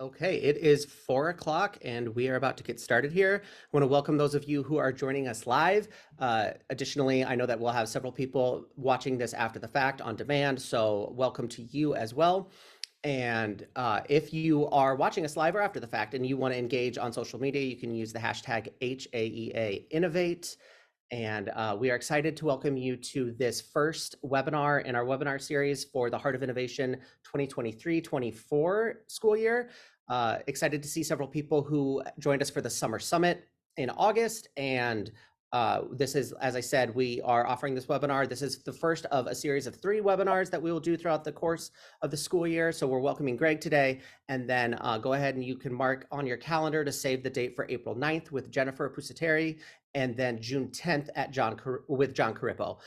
Okay, it is 4 o'clock and we are about to get started here. I want to welcome those of you who are joining us live. Additionally, I know that we'll have several people watching this after the fact on demand, so welcome to you as well. And if you are watching us live or after the fact and you want to engage on social media, you can use the hashtag HAEA Innovate. And we are excited to welcome you to this first webinar in our webinar series for the Heart of Innovation 2023-24 school year. Excited to see several people who joined us for the Summer Summit in August. And this is, as I said, we are offering this webinar. This is the first of a series of 3 webinars that we will do throughout the course of the school year. So we're welcoming Greg today. And then go ahead and you can mark on your calendar to save the date for April 9th with Jennifer Pusateri, and then June 10th with John Carippo.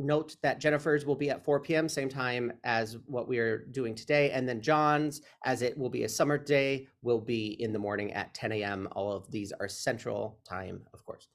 Note that Jennifer's will be at 4 p.m., same time as what we are doing today. And then John's, as it will be a summer day, will be in the morning at 10 a.m. All of these are Central Time, of course.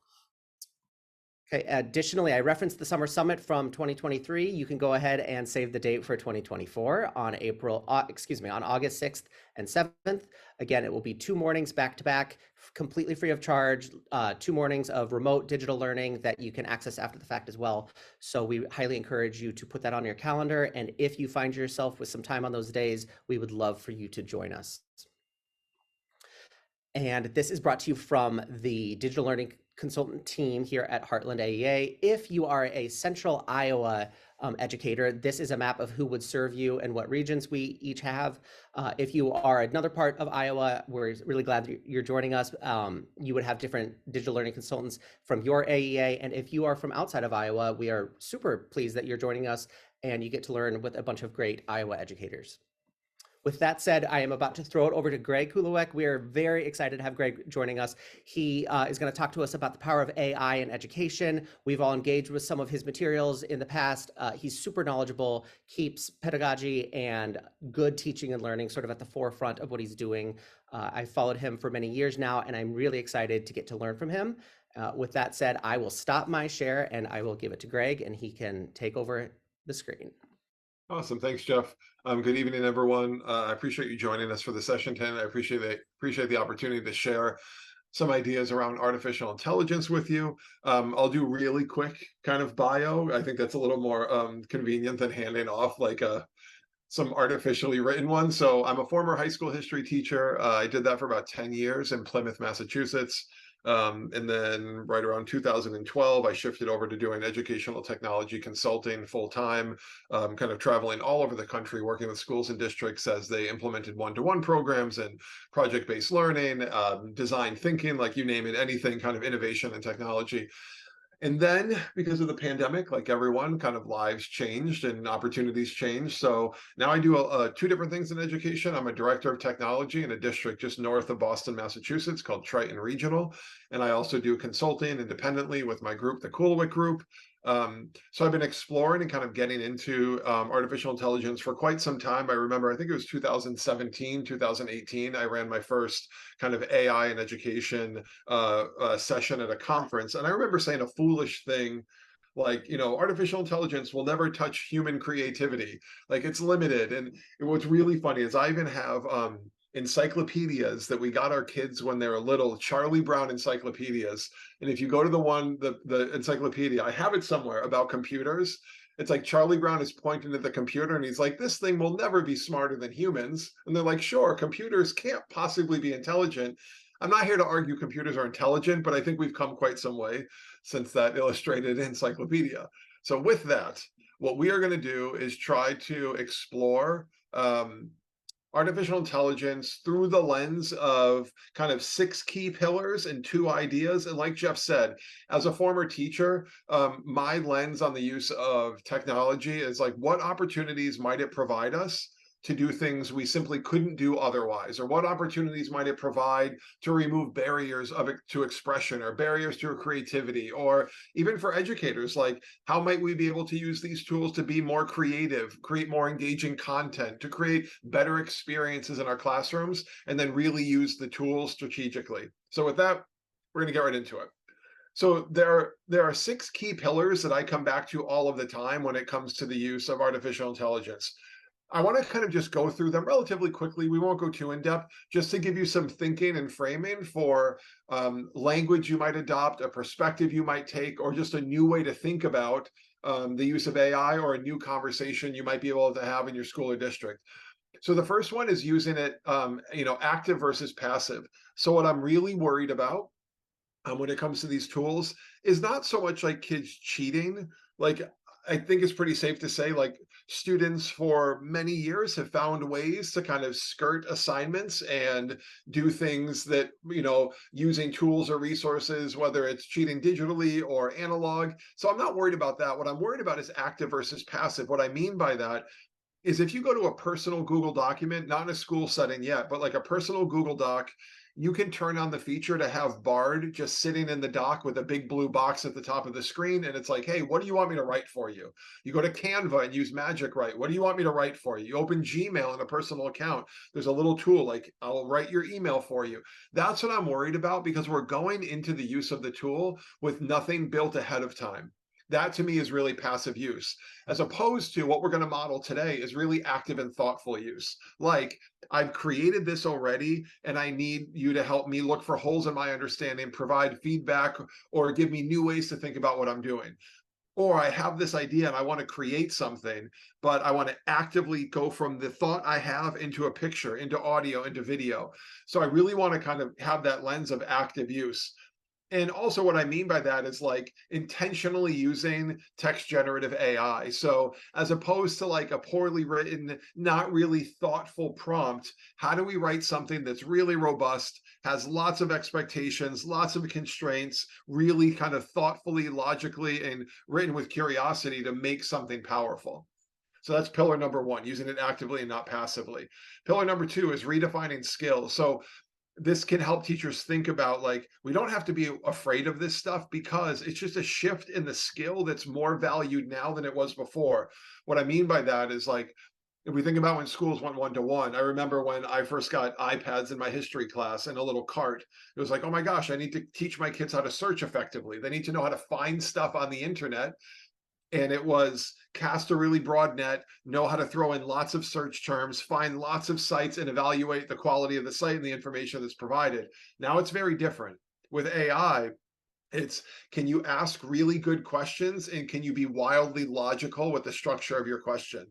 Okay, additionally, I referenced the Summer Summit from 2023. You can go ahead and save the date for 2024 on on August 6th and 7th. Again, it will be 2 mornings back to back, completely free of charge, 2 mornings of remote digital learning that you can access after the fact as well. So we highly encourage you to put that on your calendar. And if you find yourself with some time on those days, we would love for you to join us. And this is brought to you from the Digital Learning Consultant team here at Heartland AEA. If you are a Central Iowa educator, this is a map of who would serve you and what regions we each have. If you are another part of Iowa, we're really glad that you're joining us. You would have different digital learning consultants from your AEA. And if you are from outside of Iowa, we are super pleased that you're joining us and you get to learn with a bunch of great Iowa educators. With that said, I am about to throw it over to Greg Kuloweic. We are very excited to have Greg joining us. He is going to talk to us about the power of AI in education. We've all engaged with some of his materials in the past. He's super knowledgeable, keeps pedagogy and good teaching and learning sort of at the forefront of what he's doing. I've followed him for many years now, and I'm really excited to get to learn from him. With that said, I will stop my share and I will give it to Greg, and he can take over the screen. Awesome. Thanks, Jeff. Good evening, everyone. I appreciate you joining us for the session 10. I appreciate the opportunity to share some ideas around artificial intelligence with you. I'll do really quick kind of bio. I think that's a little more convenient than handing off like some artificially written one. So I'm a former high school history teacher. I did that for about 10 years in Plymouth, Massachusetts. And then right around 2012, I shifted over to doing educational technology consulting full time, kind of traveling all over the country, working with schools and districts as they implemented one-to-one programs and project-based learning, design thinking, like you name it, anything kind of innovation and technology. And then because of the pandemic, like everyone, kind of lives changed and opportunities changed. So now I do 2 different things in education. I'm a director of technology in a district just north of Boston, Massachusetts called Triton Regional. And I also do consulting independently with my group, the Kuloweic Group. So I've been exploring and kind of getting into artificial intelligence for quite some time. I remember, I think it was 2017, 2018, I ran my first kind of AI in education session at a conference. And I remember saying a foolish thing like, artificial intelligence will never touch human creativity. Like it's limited. And what's really funny is I even have encyclopedias that we got our kids when they were little, Charlie Brown encyclopedias. And if you go to the encyclopedia, I have it somewhere about computers. It's like Charlie Brown is pointing at the computer and he's like, this thing will never be smarter than humans. And they're like, sure, computers can't possibly be intelligent. I'm not here to argue computers are intelligent, but I think we've come quite some way since that illustrated encyclopedia. So with that, what we are going to do is try to explore artificial intelligence through the lens of kind of 6 key pillars and 2 ideas. And like Jeff said, as a former teacher, my lens on the use of technology is like, what opportunities might it provide us to do things we simply couldn't do otherwise? Or what opportunities might it provide to remove barriers to expression or barriers to creativity? Or even for educators, like how might we be able to use these tools to be more creative, create more engaging content, to create better experiences in our classrooms, and then really use the tools strategically? So with that, we're going to get right into it. So there are 6 key pillars that I come back to all of the time when it comes to the use of artificial intelligence. I want to kind of just go through them relatively quickly. We won't go too in depth, just to give you some thinking and framing for language you might adopt, a perspective you might take, or just a new way to think about the use of AI, or a new conversation you might be able to have in your school or district. So the first one is using it, active versus passive. So what I'm really worried about when it comes to these tools is not so much like kids cheating. Like, I think it's pretty safe to say, like, students for many years have found ways to kind of skirt assignments and do things that, using tools or resources, whether it's cheating digitally or analog. So I'm not worried about that. What I'm worried about is active versus passive. What I mean by that is, if you go to a personal Google document, not in a school setting yet, but like a personal Google Doc, you can turn on the feature to have Bard just sitting in the doc with a big blue box at the top of the screen. And it's like, hey, what do you want me to write for you? You go to Canva and use Magic Write. What do you want me to write for you? You open Gmail in a personal account. There's a little tool like, I'll write your email for you. That's what I'm worried about, because we're going into the use of the tool with nothing built ahead of time. That to me is really passive use, as opposed to what we're going to model today is really active and thoughtful use. Like, I've created this already, and I need you to help me look for holes in my understanding, provide feedback, or give me new ways to think about what I'm doing. Or I have this idea and I want to create something, but I want to actively go from the thought I have into a picture, into audio, into video. So I really want to kind of have that lens of active use. And also, what I mean by that is like intentionally using text generative AI. So as opposed to like a poorly written, not really thoughtful prompt, how do we write something that's really robust, has lots of expectations, lots of constraints, really kind of thoughtfully, logically, and written with curiosity to make something powerful? So that's pillar number one, using it actively and not passively. Pillar number two is redefining skills. So this can help teachers think about, like, we don't have to be afraid of this stuff, because it's just a shift in the skill that's more valued now than it was before. What I mean by that is, like, if we think about when schools went one-to-one, I remember when I first got iPads in my history class and a little cart. It was like, oh my gosh, I need to teach my kids how to search effectively. They need to know how to find stuff on the internet. And it was cast a really broad net, know how to throw in lots of search terms, find lots of sites, and evaluate the quality of the site and the information that's provided. Now it's very different. With AI, it's, can you ask really good questions, and can you be wildly logical with the structure of your question?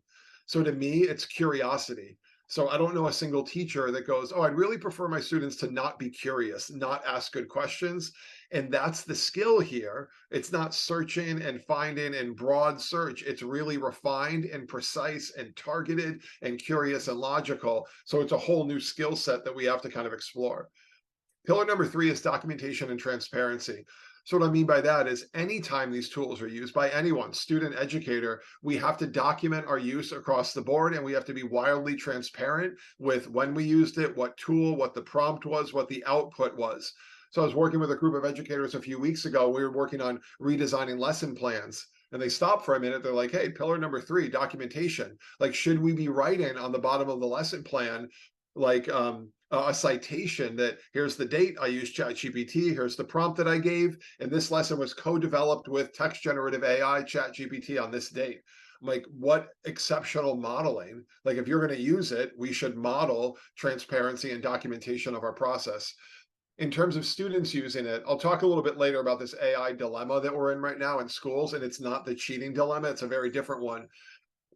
So to me, it's curiosity. So I don't know a single teacher that goes, oh, I'd really prefer my students to not be curious, not ask good questions. And that's the skill here. It's not searching and finding and broad search. It's really refined and precise and targeted and curious and logical. So it's a whole new skill set that we have to kind of explore. Pillar number three is documentation and transparency. So what I mean by that is, anytime these tools are used by anyone, student, educator, we have to document our use across the board, and we have to be wildly transparent with when we used it, what tool, what the prompt was, what the output was. So I was working with a group of educators a few weeks ago. We were working on redesigning lesson plans. And they stopped for a minute. They're like, hey, pillar number three, documentation. Like, should we be writing on the bottom of the lesson plan, like, a citation that, here's the date I used ChatGPT, here's the prompt that I gave, and this lesson was co-developed with text generative AI ChatGPT on this date. I'm like, what exceptional modeling. Like, if you're going to use it, we should model transparency and documentation of our process. In terms of students using it, I'll talk a little bit later about this AI dilemma that we're in right now in schools, and it's not the cheating dilemma, it's a very different one.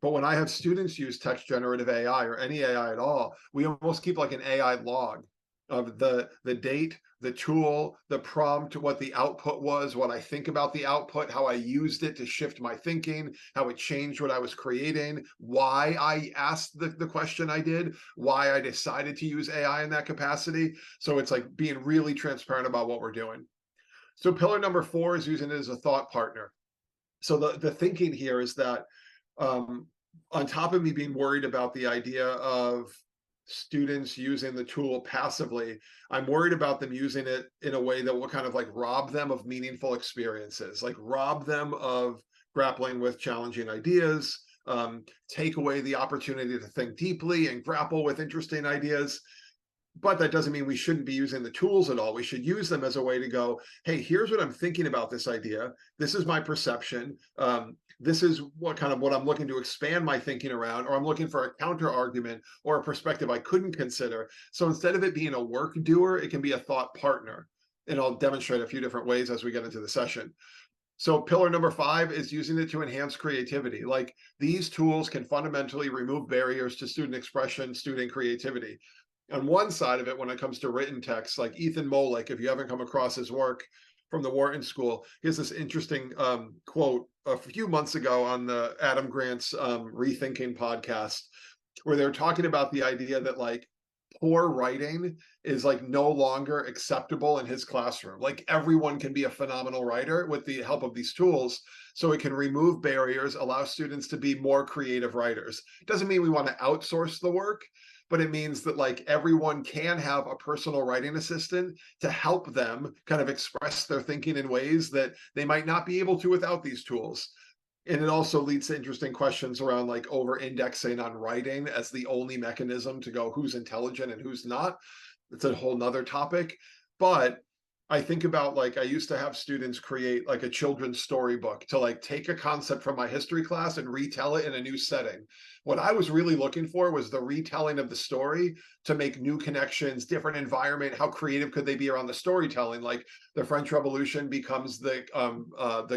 But when I have students use text generative AI, or any AI at all, we almost keep like an AI log of the date, the tool, the prompt, what the output was, what I think about the output, how I used it to shift my thinking, how it changed what I was creating, why I asked the question I did, why I decided to use AI in that capacity. So it's like being really transparent about what we're doing. So pillar number four is using it as a thought partner. So the thinking here is that, on top of me being worried about the idea of students using the tool passively, I'm worried about them using it in a way that will kind of like rob them of meaningful experiences, like rob them of grappling with challenging ideas, take away the opportunity to think deeply and grapple with interesting ideas. But that doesn't mean we shouldn't be using the tools at all. We should use them as a way to go, hey, here's what I'm thinking about this idea. This is my perception. This is what I'm looking to expand my thinking around, or I'm looking for a counter argument or a perspective I couldn't consider. So instead of it being a work doer, it can be a thought partner. And I'll demonstrate a few different ways as we get into the session. So pillar number 5 is using it to enhance creativity. Like, these tools can fundamentally remove barriers to student expression, student creativity. On one side of it, when it comes to written text, like Ethan Molek, if you haven't come across his work from the Wharton School, he has this interesting quote a few months ago on the Adam Grant's Rethinking podcast, where they're talking about the idea that, like, poor writing is like no longer acceptable in his classroom. Like, everyone can be a phenomenal writer with the help of these tools. So it can remove barriers, allow students to be more creative writers. It doesn't mean we want to outsource the work, but it means that, like, everyone can have a personal writing assistant to help them kind of express their thinking in ways that they might not be able to without these tools. And it also leads to interesting questions around, like, over indexing on writing as the only mechanism to go who's intelligent and who's not. It's a whole nother topic. But I think about, like, I used to have students create like a children's storybook to, like, take a concept from my history class and retell it in a new setting. What I was really looking for was the retelling of the story to make new connections, different environment. How creative could they be around the storytelling? Like, the French Revolution becomes the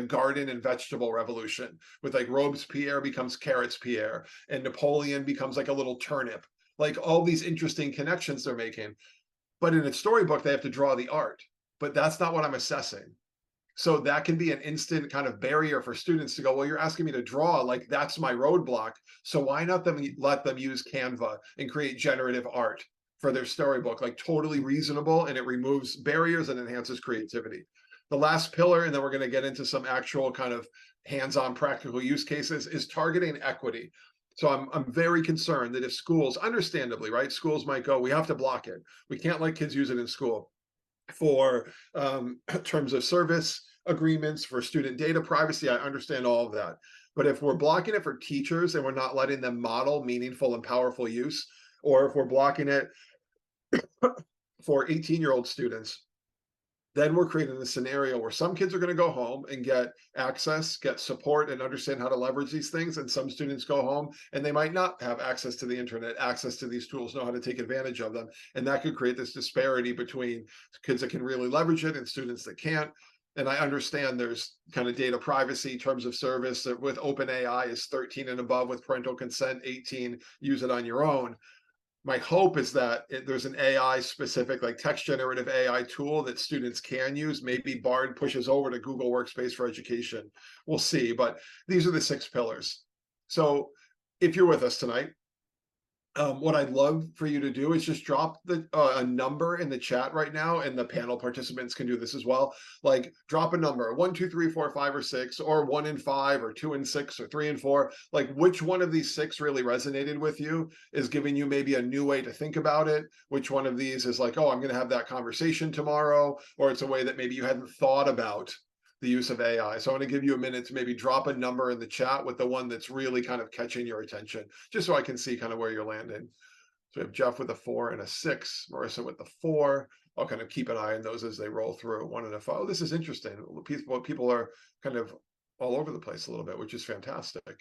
garden and vegetable revolution, with, like, Robespierre becomes Carrots Pierre, and Napoleon becomes like a little turnip. Like, all these interesting connections they're making. But in a storybook, they have to draw the art, but that's not what I'm assessing. So that can be an instant kind of barrier for students to go, well, you're asking me to draw, like, that's my roadblock. So why not let them use Canva and create generative art for their storybook? Like, totally reasonable, and it removes barriers and enhances creativity. The last pillar, and then we're going to get into some actual kind of hands-on practical use cases, is targeting equity. So I'm very concerned that if schools, understandably, right, schools might go, we have to block it. We can't let kids use it in school for terms of service agreements, for student data privacy. I understand all of that. But if we're blocking it for teachers and we're not letting them model meaningful and powerful use, or if we're blocking it for 18-year-old students, then we're creating a scenario where some kids are going to go home and get access, get support, and understand how to leverage these things. And some students go home and they might not have access to the internet, access to these tools, know how to take advantage of them. And that could create this disparity between kids that can really leverage it and students that can't. And I understand there's kind of data privacy, terms of service that with OpenAI is 13 and above, with parental consent, 18, use it on your own. My hope is that there's an AI specific, like, text generative AI tool that students can use. Maybe Bard pushes over to Google Workspace for Education. We'll see. But these are the 6 pillars. So if you're with us tonight, what I'd love for you to do is just drop a number in the chat right now, and the panel participants can do this as well. Like, drop a number, 1, 2, 3, 4, 5, or 6, or 1 and 5, or 2 and 6, or 3 and 4. Like, which one of these 6 really resonated with you, is giving you maybe a new way to think about it? Which one of these is like, oh, I'm going to have that conversation tomorrow, or it's a way that maybe you hadn't thought about the use of AI. So I'm going to give you a minute to maybe drop a number in the chat with the one that's really kind of catching your attention, just so I can see kind of where you're landing. So we have Jeff with a 4 and a 6, Marissa with the 4. I'll kind of keep an eye on those as they roll through. 1 and a 5. Oh, this is interesting. People are kind of all over the place a little bit, which is fantastic.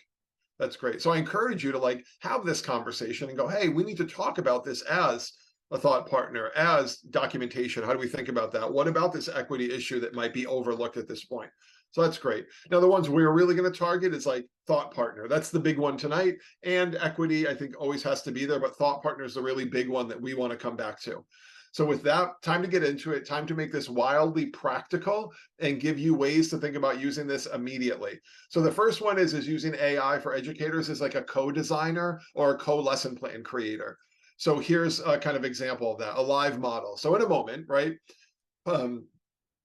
That's great. So I encourage you to, like, have this conversation and go, hey, we need to talk about this as a thought partner, as documentation. How do we think about that? What about this equity issue that might be overlooked at this point? So that's great. Now, the ones we're really going to target is, like, thought partner. That's the big one tonight. And equity, I think, always has to be there, but thought partner is the really big one that we want to come back to. So with that, time to get into it, time to make this wildly practical and give you ways to think about using this immediately. So the first one is using AI for educators as like a co-designer or a co-lesson plan creator. So here's a kind of example of that, a live model. So in a moment, right,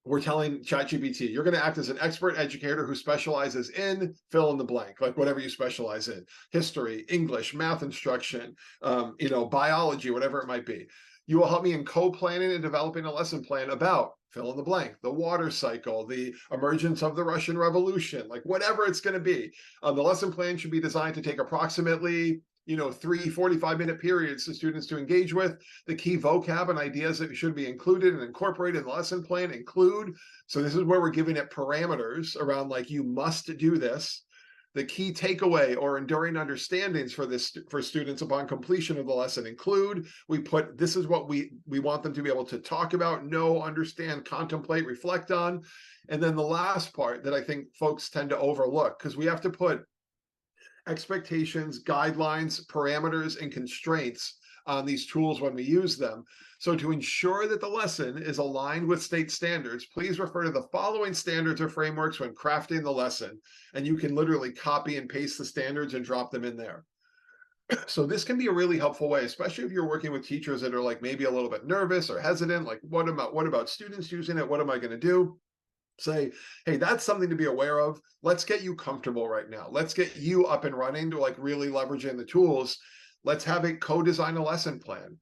we're telling ChatGPT, you're going to act as an expert educator who specializes in fill in the blank, like whatever you specialize in, history, English, math instruction, biology, whatever it might be. You will help me in co-planning and developing a lesson plan about fill in the blank, the water cycle, the emergence of the Russian Revolution, like whatever it's going to be. The lesson plan should be designed to take approximately 3 45-minute periods to students to engage with. The key vocab and ideas that should be included and incorporated in the lesson plan include. So this is where we're giving it parameters around like, you must do this. The key takeaway or enduring understandings for students upon completion of the lesson include. We put, this is what we want them to be able to talk about, know, understand, contemplate, reflect on. And then the last part that I think folks tend to overlook, because we have to put expectations, guidelines, parameters, and constraints on these tools when we use them. So to ensure that the lesson is aligned with state standards, please refer to the following standards or frameworks when crafting the lesson. And you can literally copy and paste the standards and drop them in there. So this can be a really helpful way, especially if you're working with teachers that are like maybe a little bit nervous or hesitant, like what about students using it? What am I going to do? Say, hey, that's something to be aware of. Let's get you comfortable right now. Let's get you up and running to like really leveraging the tools. Let's have it co-design a lesson plan.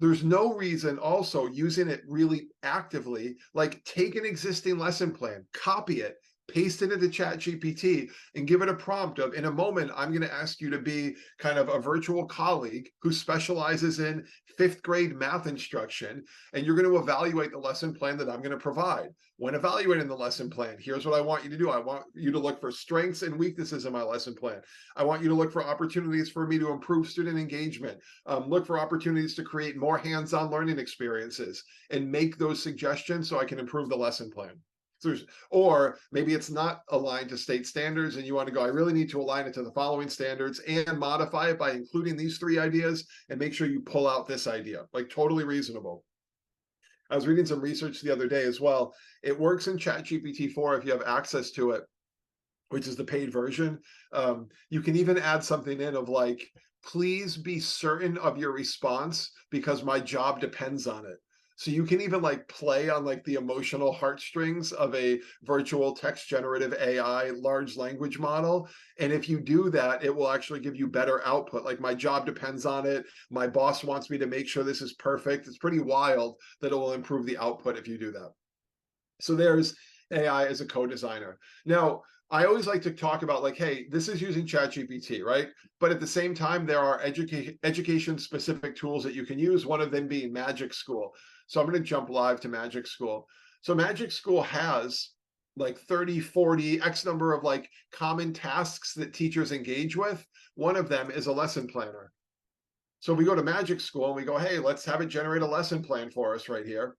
There's no reason also using it really actively, like take an existing lesson plan, copy it, paste it into ChatGPT, and give it a prompt of, in a moment, I'm going to ask you to be kind of a virtual colleague who specializes in 5th grade math instruction, and you're going to evaluate the lesson plan that I'm going to provide. When evaluating the lesson plan, here's what I want you to do. I want you to look for strengths and weaknesses in my lesson plan. I want you to look for opportunities for me to improve student engagement. Look for opportunities to create more hands-on learning experiences and make those suggestions so I can improve the lesson plan. Or maybe it's not aligned to state standards and you want to go, I really need to align it to the following standards and modify it by including these 3 ideas and make sure you pull out this idea. Like, totally reasonable. I was reading some research the other day as well. It works in ChatGPT 4 if you have access to it, which is the paid version. You can even add something in of like, please be certain of your response because my job depends on it. So you can even like play on like the emotional heartstrings of a virtual text generative AI large language model. And if you do that, it will actually give you better output. Like, my job depends on it. My boss wants me to make sure this is perfect. It's pretty wild that it will improve the output if you do that. So there's AI as a co-designer. Now, I always like to talk about like, hey, this is using ChatGPT, right? But at the same time, there are education-specific tools that you can use, one of them being Magic School. So I'm going to jump live to Magic School. So Magic School has like 30, 40, X number of like common tasks that teachers engage with. One of them is a lesson planner. So we go to Magic School and we go, hey, let's have it generate a lesson plan for us right here.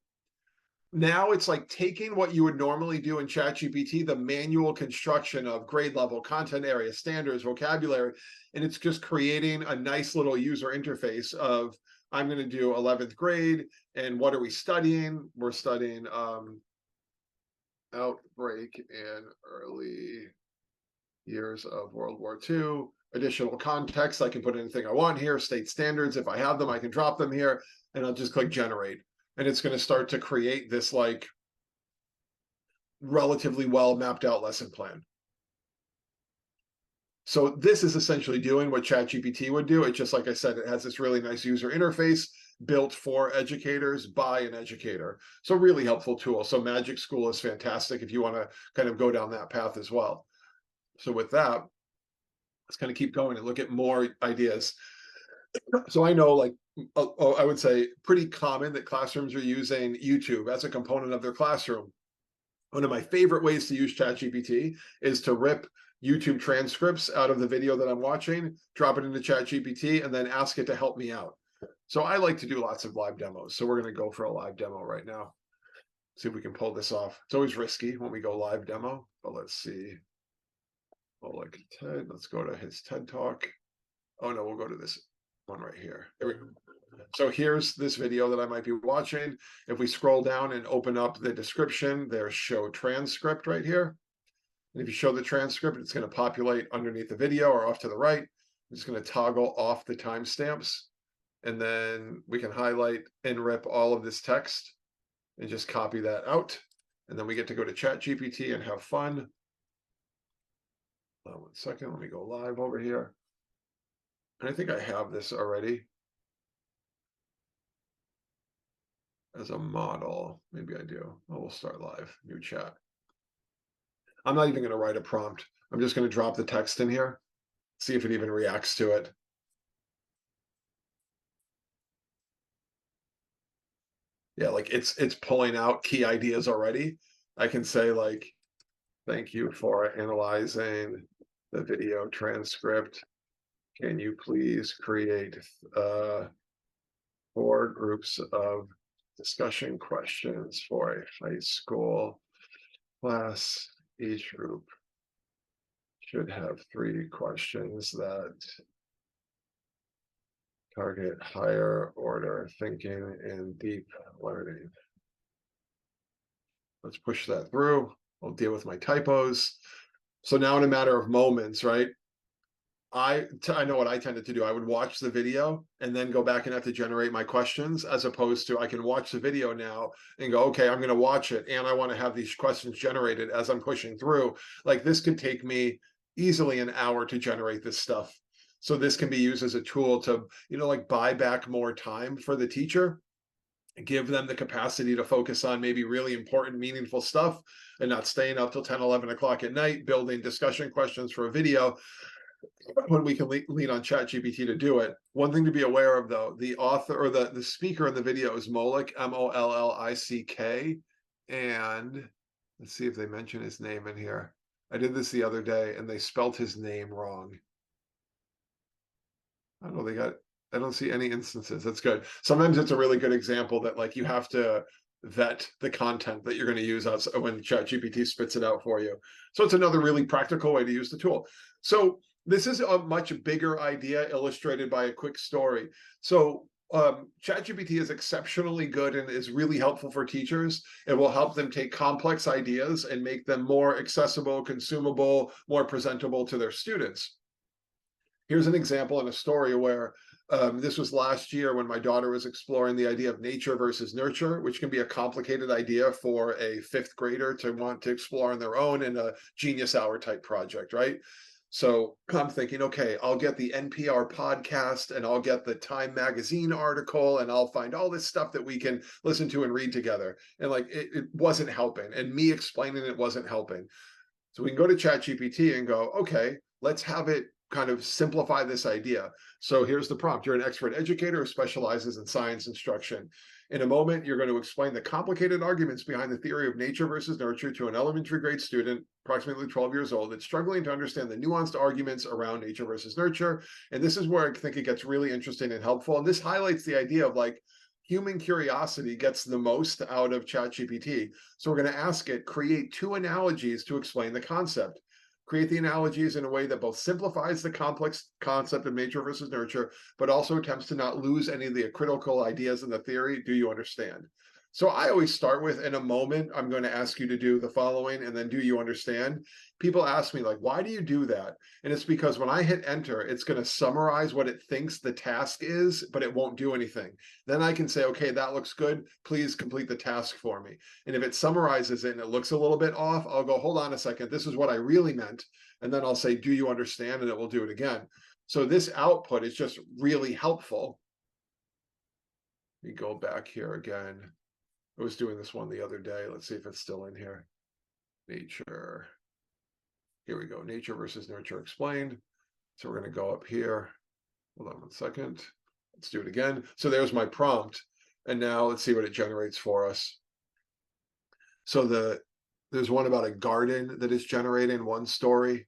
Now it's like taking what you would normally do in ChatGPT, the manual construction of grade level, content area, standards, vocabulary, and it's just creating a nice little user interface of, I'm going to do 11th grade, and what are we studying? We're studying outbreak in early years of World War II. Additional context, I can put anything I want here, state standards, if I have them, I can drop them here, and I'll just click generate. And it's going to start to create this like relatively well mapped out lesson plan. So this is essentially doing what ChatGPT would do. It's just, like I said, it has this really nice user interface built for educators by an educator. So really helpful tool. So Magic School is fantastic if you want to kind of go down that path as well. So with that, let's kind of keep going and look at more ideas. So I know, like, I would say pretty common that classrooms are using YouTube as a component of their classroom. One of my favorite ways to use ChatGPT is to rip YouTube transcripts out of the video that I'm watching, drop it into ChatGPT, and then ask it to help me out. So I like to do lots of live demos. So we're going to go for a live demo right now. See if we can pull this off. It's always risky when we go live demo, but let's see. Oh, like Ted, let's go to his TED Talk. Oh no, we'll go to this one right here. There we go. So here's this video that I might be watching. If we scroll down and open up the description, there's show transcript right here. And if you show the transcript, it's going to populate underneath the video or off to the right. I'm just going to toggle off the timestamps. And then we can highlight and rip all of this text and just copy that out. And then we get to go to ChatGPT and have fun. 1 second, let me go live over here. And I think I have this already as a model. Maybe I do. Oh, we'll start live, new chat. I'm not even going to write a prompt. I'm just going to drop the text in here, see if it even reacts to it. Yeah, like it's pulling out key ideas already. I can say like, thank you for analyzing the video transcript. Can you please create uh, 4 groups of discussion questions for a high school class? Each group should have 3 questions that target higher order thinking and deep learning. Let's push that through. I'll deal with my typos. So now in a matter of moments, right? I know what I tended to do. I would watch the video and then go back and have to generate my questions, as opposed to I can watch the video now and go, okay, I'm going to watch it and I want to have these questions generated as I'm pushing through. Like this could take me easily an hour to generate this stuff. So this can be used as a tool to, like buy back more time for the teacher, give them the capacity to focus on maybe really important, meaningful stuff and not staying up till 10, 11 o'clock at night, building discussion questions for a video when we can lean on ChatGPT to do it. One thing to be aware of, though, the author or the speaker in the video is Molick, Mollick, and let's see if they mention his name in here. I did this the other day, and they spelt his name wrong. I don't know. I don't see any instances. That's good. Sometimes it's a really good example that like you have to vet the content that you're going to use when ChatGPT spits it out for you. So it's another really practical way to use the tool. So this is a much bigger idea illustrated by a quick story. So ChatGPT is exceptionally good and is really helpful for teachers. It will help them take complex ideas and make them more accessible, consumable, more presentable to their students. Here's an example in a story where this was last year when my daughter was exploring the idea of nature versus nurture, which can be a complicated idea for a 5th grader to want to explore on their own in a genius hour type project, right? So I'm thinking, okay, I'll get the NPR podcast and I'll get the Time magazine article and I'll find all this stuff that we can listen to and read together. And like it wasn't helping, and me explaining it wasn't helping. So we can go to ChatGPT and go, okay, let's have it kind of simplify this idea. So here's the prompt. You're an expert educator who specializes in science instruction. In a moment, you're going to explain the complicated arguments behind the theory of nature versus nurture to an elementary grade student, approximately 12 years old, that's struggling to understand the nuanced arguments around nature versus nurture. And this is where I think it gets really interesting and helpful. And this highlights the idea of like, human curiosity gets the most out of ChatGPT. So we're going to ask it, create 2 analogies to explain the concept. Create the analogies in a way that both simplifies the complex concept of nature versus nurture, but also attempts to not lose any of the critical ideas in the theory. Do you understand? So I always start with, in a moment, I'm going to ask you to do the following, and then do you understand? People ask me like, why do you do that? And it's because when I hit enter, it's going to summarize what it thinks the task is, but it won't do anything. Then I can say, okay, that looks good. Please complete the task for me. And if it summarizes it and it looks a little bit off, I'll go, hold on a second. This is what I really meant. And then I'll say, do you understand? And it will do it again. So this output is just really helpful. Let me go back here again. I was doing this one the other day. Let's see if it's still in here. Nature. Here we go. Nature versus nurture explained. So we're going to go up here. Hold on one second. Let's do it again. So there's my prompt. And now let's see what it generates for us. So there's one about a garden that is generating one story.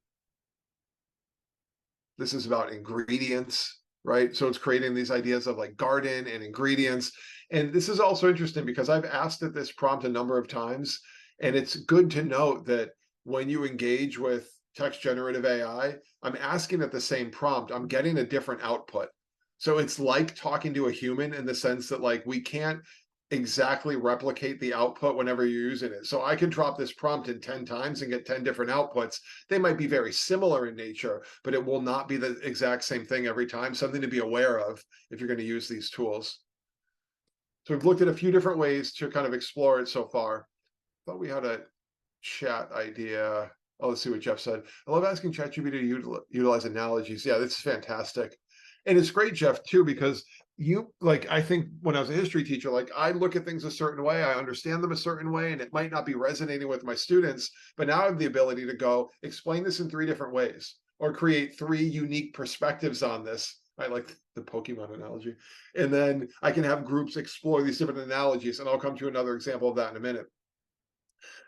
This is about ingredients, right? So it's creating these ideas of like garden and ingredients. And this is also interesting because I've asked it this prompt a number of times, and it's good to note that when you engage with text generative AI, I'm asking it the same prompt, I'm getting a different output. So it's like talking to a human in the sense that like we can't exactly replicate the output whenever you're using it. So I can drop this prompt in 10 times and get 10 different outputs. They might be very similar in nature, but it will not be the exact same thing every time. Something to be aware of if you're going to use these tools. So we've looked at a few different ways to kind of explore it so far. Thought we had a chat idea. Oh, let's see what Jeff said. I love asking ChatGPT to utilize analogies. Yeah, this is fantastic. And it's great, Jeff, too, because I think when I was a history teacher, like I look at things a certain way, I understand them a certain way, and it might not be resonating with my students, but now I have the ability to go explain this in 3 different ways or create 3 unique perspectives on this. I like the Pokemon analogy. And then I can have groups explore these different analogies, and I'll come to another example of that in a minute.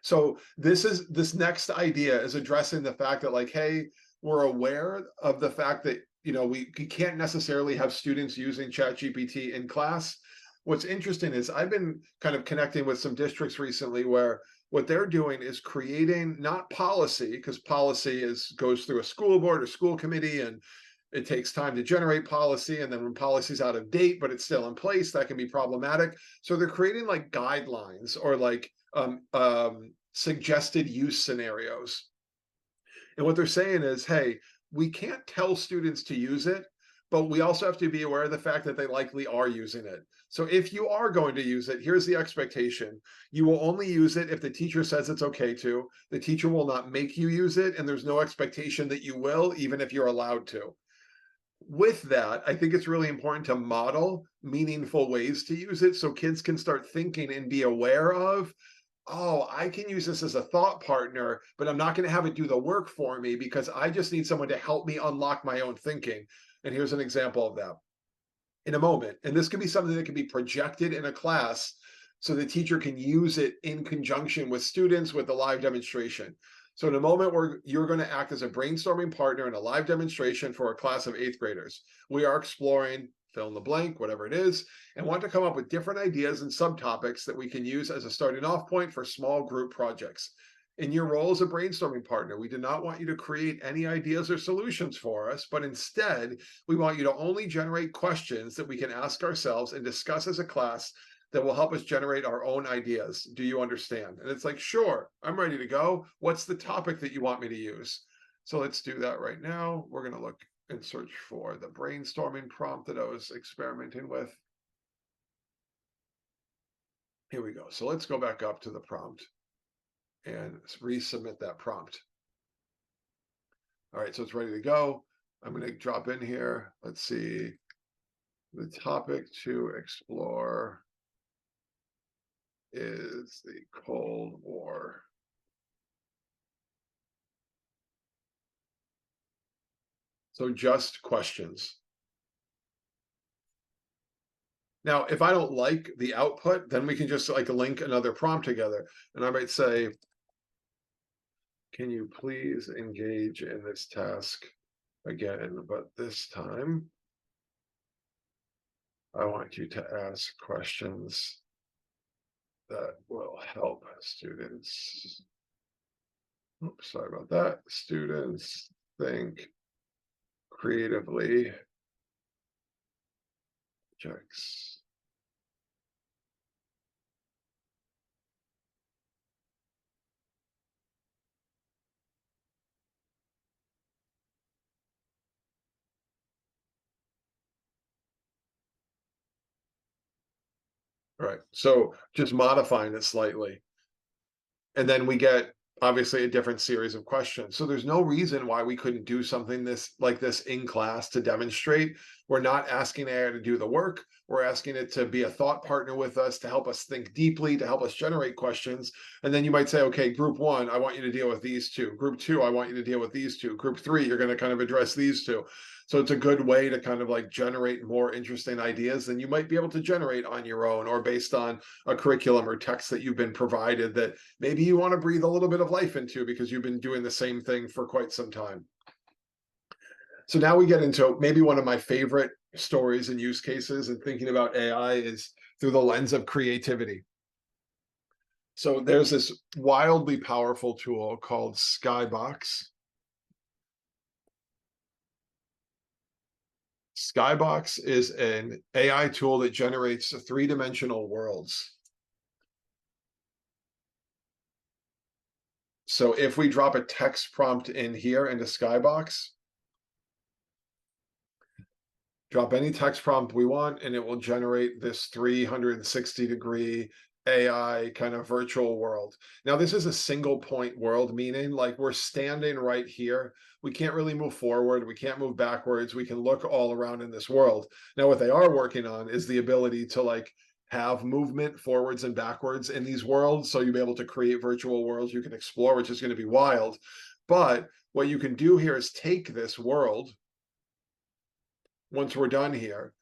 So this next idea is addressing the fact that, like, hey, we're aware of the fact that, we can't necessarily have students using ChatGPT in class. What's interesting is I've been kind of connecting with some districts recently where what they're doing is creating not policy, because policy goes through a school board or school committee, and it takes time to generate policy, and then when policy's out of date but it's still in place, that can be problematic. So they're creating like guidelines or like suggested use scenarios. And what they're saying is, hey, we can't tell students to use it, but we also have to be aware of the fact that they likely are using it. So if you are going to use it, here's the expectation. You will only use it if the teacher says it's okay to. The teacher will not make you use it, and there's no expectation that you will, even if you're allowed to. With that, I think it's really important to model meaningful ways to use it so kids can start thinking and be aware of, oh, I can use this as a thought partner, but I'm not going to have it do the work for me because I just need someone to help me unlock my own thinking. And here's an example of that in a moment. And this can be something that can be projected in a class so the teacher can use it in conjunction with students with a live demonstration. So in a moment where you're going to act as a brainstorming partner in a live demonstration for a class of 8th graders. We are exploring fill in the blank, whatever it is, and want to come up with different ideas and subtopics that we can use as a starting off point for small group projects. In your role as a brainstorming partner, we do not want you to create any ideas or solutions for us, but instead, we want you to only generate questions that we can ask ourselves and discuss as a class that will help us generate our own ideas. Do you understand? And it's like, sure, I'm ready to go. What's the topic that you want me to use? So let's do that right now. We're going to look and search for the brainstorming prompt that I was experimenting with. Here we go. So let's go back up to the prompt and resubmit that prompt. All right, so it's ready to go. I'm going to drop in here. Let's see. The topic to explore is the Cold War. So just questions. Now, if I don't like the output, then we can just like link another prompt together. And I might say, can you please engage in this task again, but this time I want you to ask questions that will help students. Oops, sorry about that. Students think creatively. Checks. All right. So just modifying it slightly. And then we get obviously a different series of questions. So there's no reason why we couldn't do something like this in class to demonstrate. We're not asking AI to do the work. We're asking it to be a thought partner with us, to help us think deeply, to help us generate questions. And then you might say, okay, group 1, I want you to deal with these two. Group 2, I want you to deal with these two. Group 3, you're going to kind of address these two. So it's a good way to kind of like generate more interesting ideas than you might be able to generate on your own or based on a curriculum or text that you've been provided that maybe you want to breathe a little bit of life into because you've been doing the same thing for quite some time. So now we get into maybe one of my favorite stories and use cases and thinking about AI is through the lens of creativity. So there's this wildly powerful tool called Skybox. Skybox is an AI tool that generates three-dimensional worlds. So if we drop a text prompt in here into Skybox, drop any text prompt we want, and it will generate this 360-degree AI kind of virtual world. Now, this is a single point world, meaning like we're standing right here. We can't really move forward. We can't move backwards. We can look all around in this world. Now, what they are working on is the ability to like have movement forwards and backwards in these worlds. So you'll be able to create virtual worlds you can explore, which is going to be wild. But what you can do here is take this world once we're done here,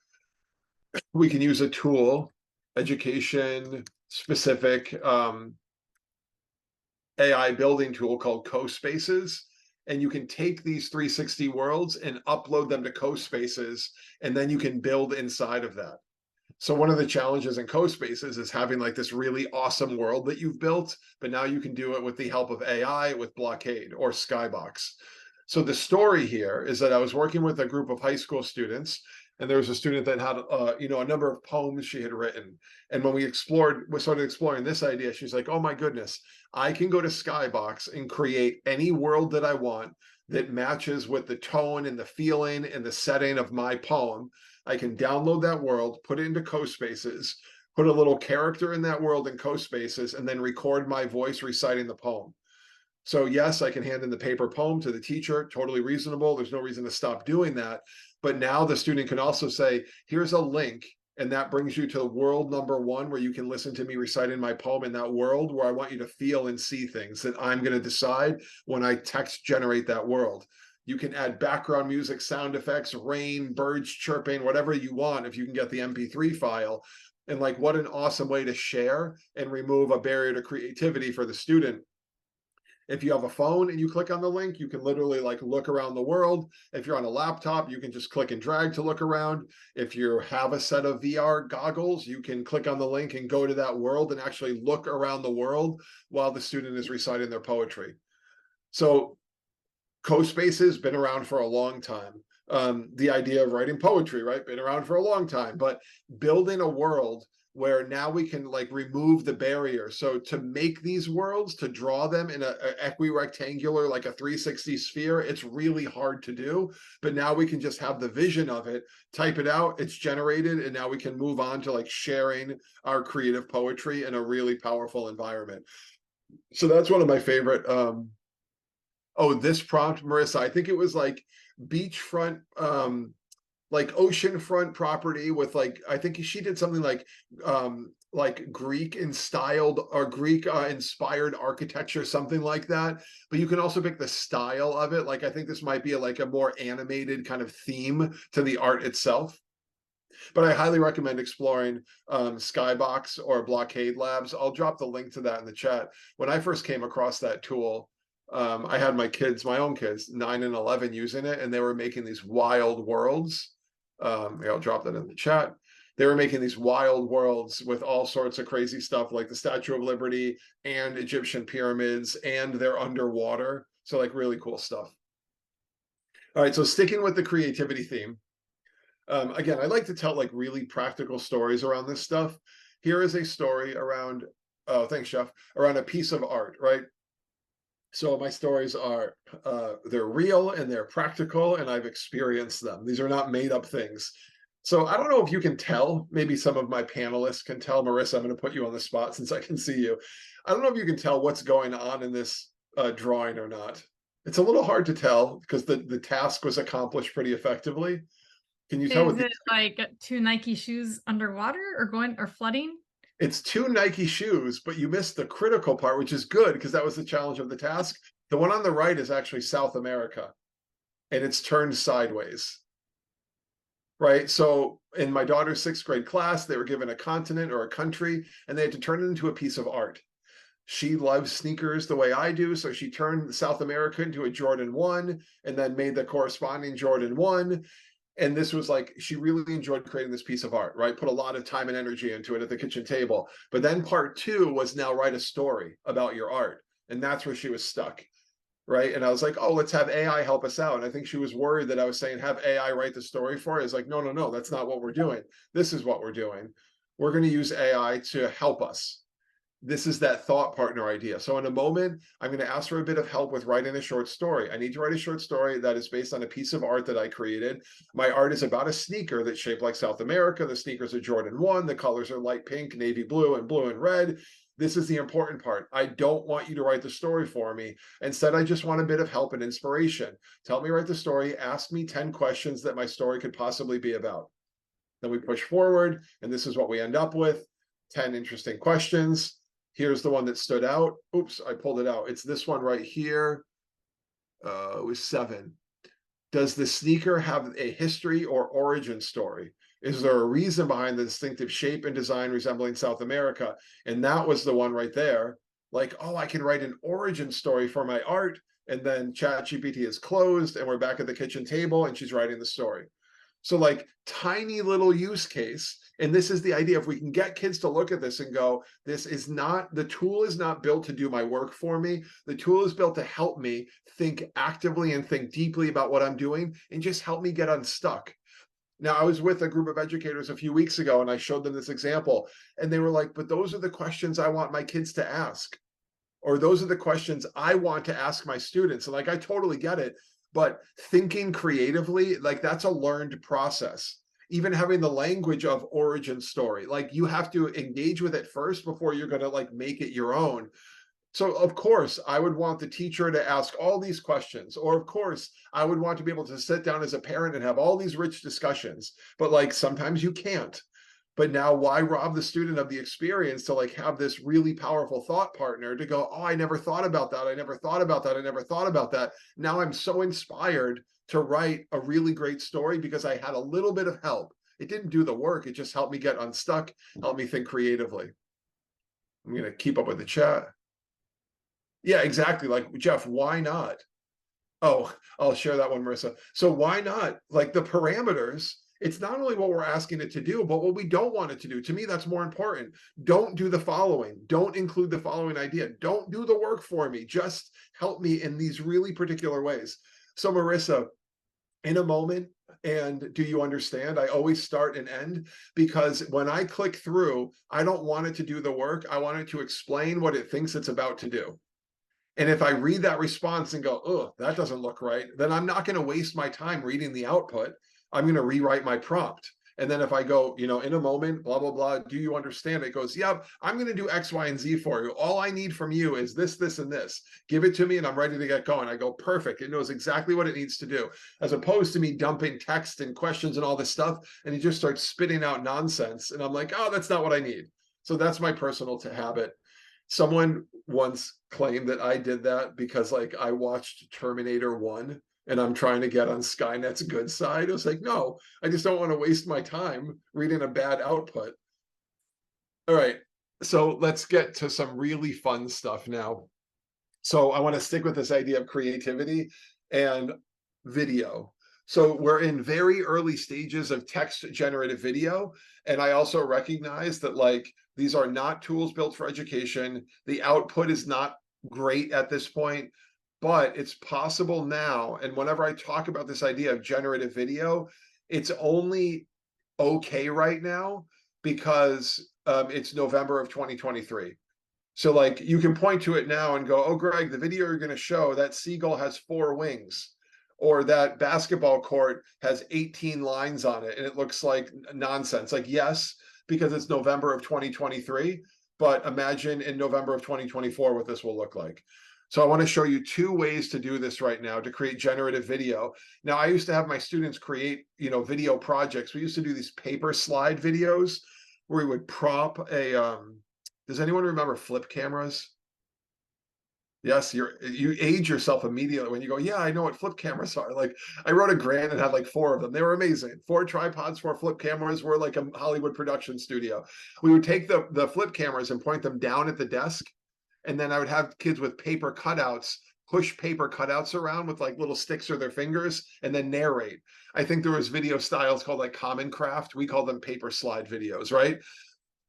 we can use a tool, education specific AI building tool called CoSpaces. And you can take these 360 worlds and upload them to CoSpaces, and then you can build inside of that. So one of the challenges in CoSpaces is having like this really awesome world that you've built, but now you can do it with the help of AI with Blockade or Skybox. So the story here is that I was working with a group of high school students, and there was a student that had, a number of poems she had written. And when we started exploring this idea, she's like, "Oh my goodness, I can go to Skybox and create any world that I want that matches with the tone and the feeling and the setting of my poem. I can download that world, put it into CoSpaces, put a little character in that world in CoSpaces, and then record my voice reciting the poem." So yes, I can hand in the paper poem to the teacher, totally reasonable. There's no reason to stop doing that. But now the student can also say, here's a link, and that brings you to world number one, where you can listen to me reciting my poem in that world, where I want you to feel and see things that I'm going to decide when I text generate that world. You can add background music, sound effects, rain, birds chirping, whatever you want, if you can get the MP3 file. And like, what an awesome way to share and remove a barrier to creativity for the student. If you have a phone and you click on the link, you can literally like look around the world. If you're on a laptop, you can just click and drag to look around. If you have a set of VR goggles, you can click on the link and go to that world and actually look around the world while the student is reciting their poetry. So CoSpaces has been around for a long time. The idea of writing poetry, right, been around for a long time, but building a world where now we can like remove the barrier. So to make these worlds, to draw them in a equirectangular, like a 360 sphere, it's really hard to do. But now we can just have the vision of it, type it out, it's generated, and now we can move on to like sharing our creative poetry in a really powerful environment. So that's one of my favorite oh, this prompt, Marissa, I think it was like beachfront, like oceanfront property with like, I think she did something like Greek in styled or Greek inspired architecture, something like that. But you can also pick the style of it. Like I think this might be like a more animated kind of theme to the art itself. But I highly recommend exploring Skybox or Blockade Labs. I'll drop the link to that in the chat. When I first came across that tool, I had my own kids, 9 and 11, using it, and they were making these wild worlds. I'll drop that in the chat. They were making these wild worlds with all sorts of crazy stuff, like the Statue of Liberty and Egyptian pyramids, and they're underwater. So like really cool stuff. All right, so sticking with the creativity theme, again, I like to tell like really practical stories around this stuff. Here is a story around, oh, thanks, Chef, around a piece of art, right? So my stories are, they're real and they're practical, and I've experienced them. These are not made up things. So I don't know if you can tell, maybe some of my panelists can tell. Marissa, I'm going to put you on the spot since I can see you. I don't know if you can tell what's going on in this drawing or not. It's a little hard to tell because the task was accomplished pretty effectively. Can you tell Is what it like two Nike shoes underwater or going or flooding? It's two Nike shoes, but you missed the critical part, which is good because that was the challenge of the task. The one on the right is actually South America, and it's turned sideways. Right. So in my daughter's 6th grade class, they were given a continent or a country, and they had to turn it into a piece of art. She loves sneakers the way I do, so she turned South America into a Jordan 1 and then made the corresponding Jordan 1. And this was like, she really enjoyed creating this piece of art, right? Put a lot of time and energy into it at the kitchen table. But then part 2 was now write a story about your art. And that's where she was stuck, right? And I was like, oh, let's have AI help us out. And I think she was worried that I was saying, have AI write the story for her. It's like, no, no, no, that's not what we're doing. This is what we're doing. We're going to use AI to help us. This is that thought partner idea. So in a moment, I'm going to ask for a bit of help with writing a short story. I need to write a short story that is based on a piece of art that I created. My art is about a sneaker that's shaped like South America. The sneakers are Jordan 1. The colors are light pink, navy blue, and red. This is the important part. I don't want you to write the story for me. Instead, I just want a bit of help and inspiration. Tell me write the story. Ask me 10 questions that my story could possibly be about. Then we push forward, and this is what we end up with. 10 interesting questions. Here's the one that stood out. Oops, I pulled it out. It's this one right here. It was 7. Does the sneaker have a history or origin story? Is there a reason behind the distinctive shape and design resembling South America? And that was the one right there. Like, oh, I can write an origin story for my art. And then ChatGPT is closed and we're back at the kitchen table and she's writing the story. So like tiny little use case. And this is the idea. If we can get kids to look at this and go, this is not, the tool is not built to do my work for me. The tool is built to help me think actively and think deeply about what I'm doing and just help me get unstuck. Now, I was with a group of educators a few weeks ago and I showed them this example and they were like, but those are the questions I want my kids to ask, or those are the questions I want to ask my students. And like, I totally get it, but thinking creatively, like that's a learned process. Even having the language of origin story, like you have to engage with it first before you're going to like make it your own. So of course, I would want the teacher to ask all these questions, or of course, I would want to be able to sit down as a parent and have all these rich discussions, but like sometimes you can't. But now why rob the student of the experience to like have this really powerful thought partner to go, oh, I never thought about that. I never thought about that. I never thought about that. Now I'm so inspired to write a really great story because I had a little bit of help. It didn't do the work. It just helped me get unstuck, helped me think creatively. I'm going to keep up with the chat. Yeah, exactly. Like, Jeff, why not? Oh, I'll share that one, Marissa. So why not? Like the parameters, it's not only what we're asking it to do, but what we don't want it to do. To me, that's more important. Don't do the following. Don't include the following idea. Don't do the work for me. Just help me in these really particular ways. So Marissa, in a moment, and do you understand? I always start and end because when I click through, I don't want it to do the work. I want it to explain what it thinks it's about to do. And if I read that response and go, oh, that doesn't look right, then I'm not going to waste my time reading the output. I'm going to rewrite my prompt. And then if I go, you know, in a moment, blah, blah, blah, do you understand? It goes, yep, I'm going to do X, Y, and Z for you. All I need from you is this, this, and this. Give it to me and I'm ready to get going. I go, perfect. It knows exactly what it needs to do, as opposed to me dumping text and questions and all this stuff. And it just starts spitting out nonsense. And I'm like, oh, that's not what I need. So that's my personal habit. Someone once claimed that I did that because like I watched Terminator 1 and I'm trying to get on Skynet's good side. I was like, no, I just don't want to waste my time reading a bad output. All right, so let's get to some really fun stuff now. So I want to stick with this idea of creativity and video. So we're in very early stages of text generative video. And I also recognize that like these are not tools built for education. The output is not great at this point, but it's possible now. And whenever I talk about this idea of generative video, it's only okay right now because it's November of 2023. So like you can point to it now and go, oh, Greg, the video you're going to show, that seagull has 4 wings, or that basketball court has 18 lines on it and it looks like nonsense. Like, yes, because it's November of 2023, but imagine in November of 2024 what this will look like. So I want to show you 2 ways to do this right now to create generative video. Now, I used to have my students create, you know, video projects. We used to do these paper slide videos where we would prop a, does anyone remember flip cameras? Yes, you age yourself immediately when you go, yeah, I know what flip cameras are. Like I wrote a grant and had like 4 of them. They were amazing. 4 tripods, 4 flip cameras. Were like a Hollywood production studio. We would take the flip cameras and point them down at the desk. And then I would have kids with paper cutouts, push paper cutouts around with like little sticks or their fingers and then narrate. I think there was video styles called like Common Craft. We call them paper slide videos, right?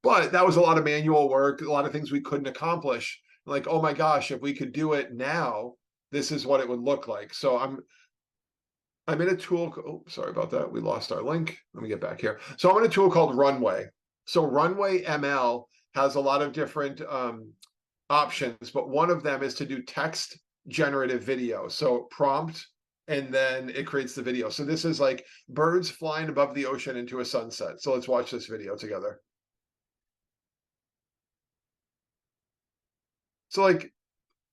But that was a lot of manual work, a lot of things we couldn't accomplish. Like, oh my gosh, if we could do it now, this is what it would look like. So I'm in a tool. Oh, sorry about that. We lost our link. Let me get back here. So I'm in a tool called Runway. So Runway ML has a lot of different options, but one of them is to do text generative video. So prompt, and then it creates the video. So this is like birds flying above the ocean into a sunset. So let's watch this video together. So like,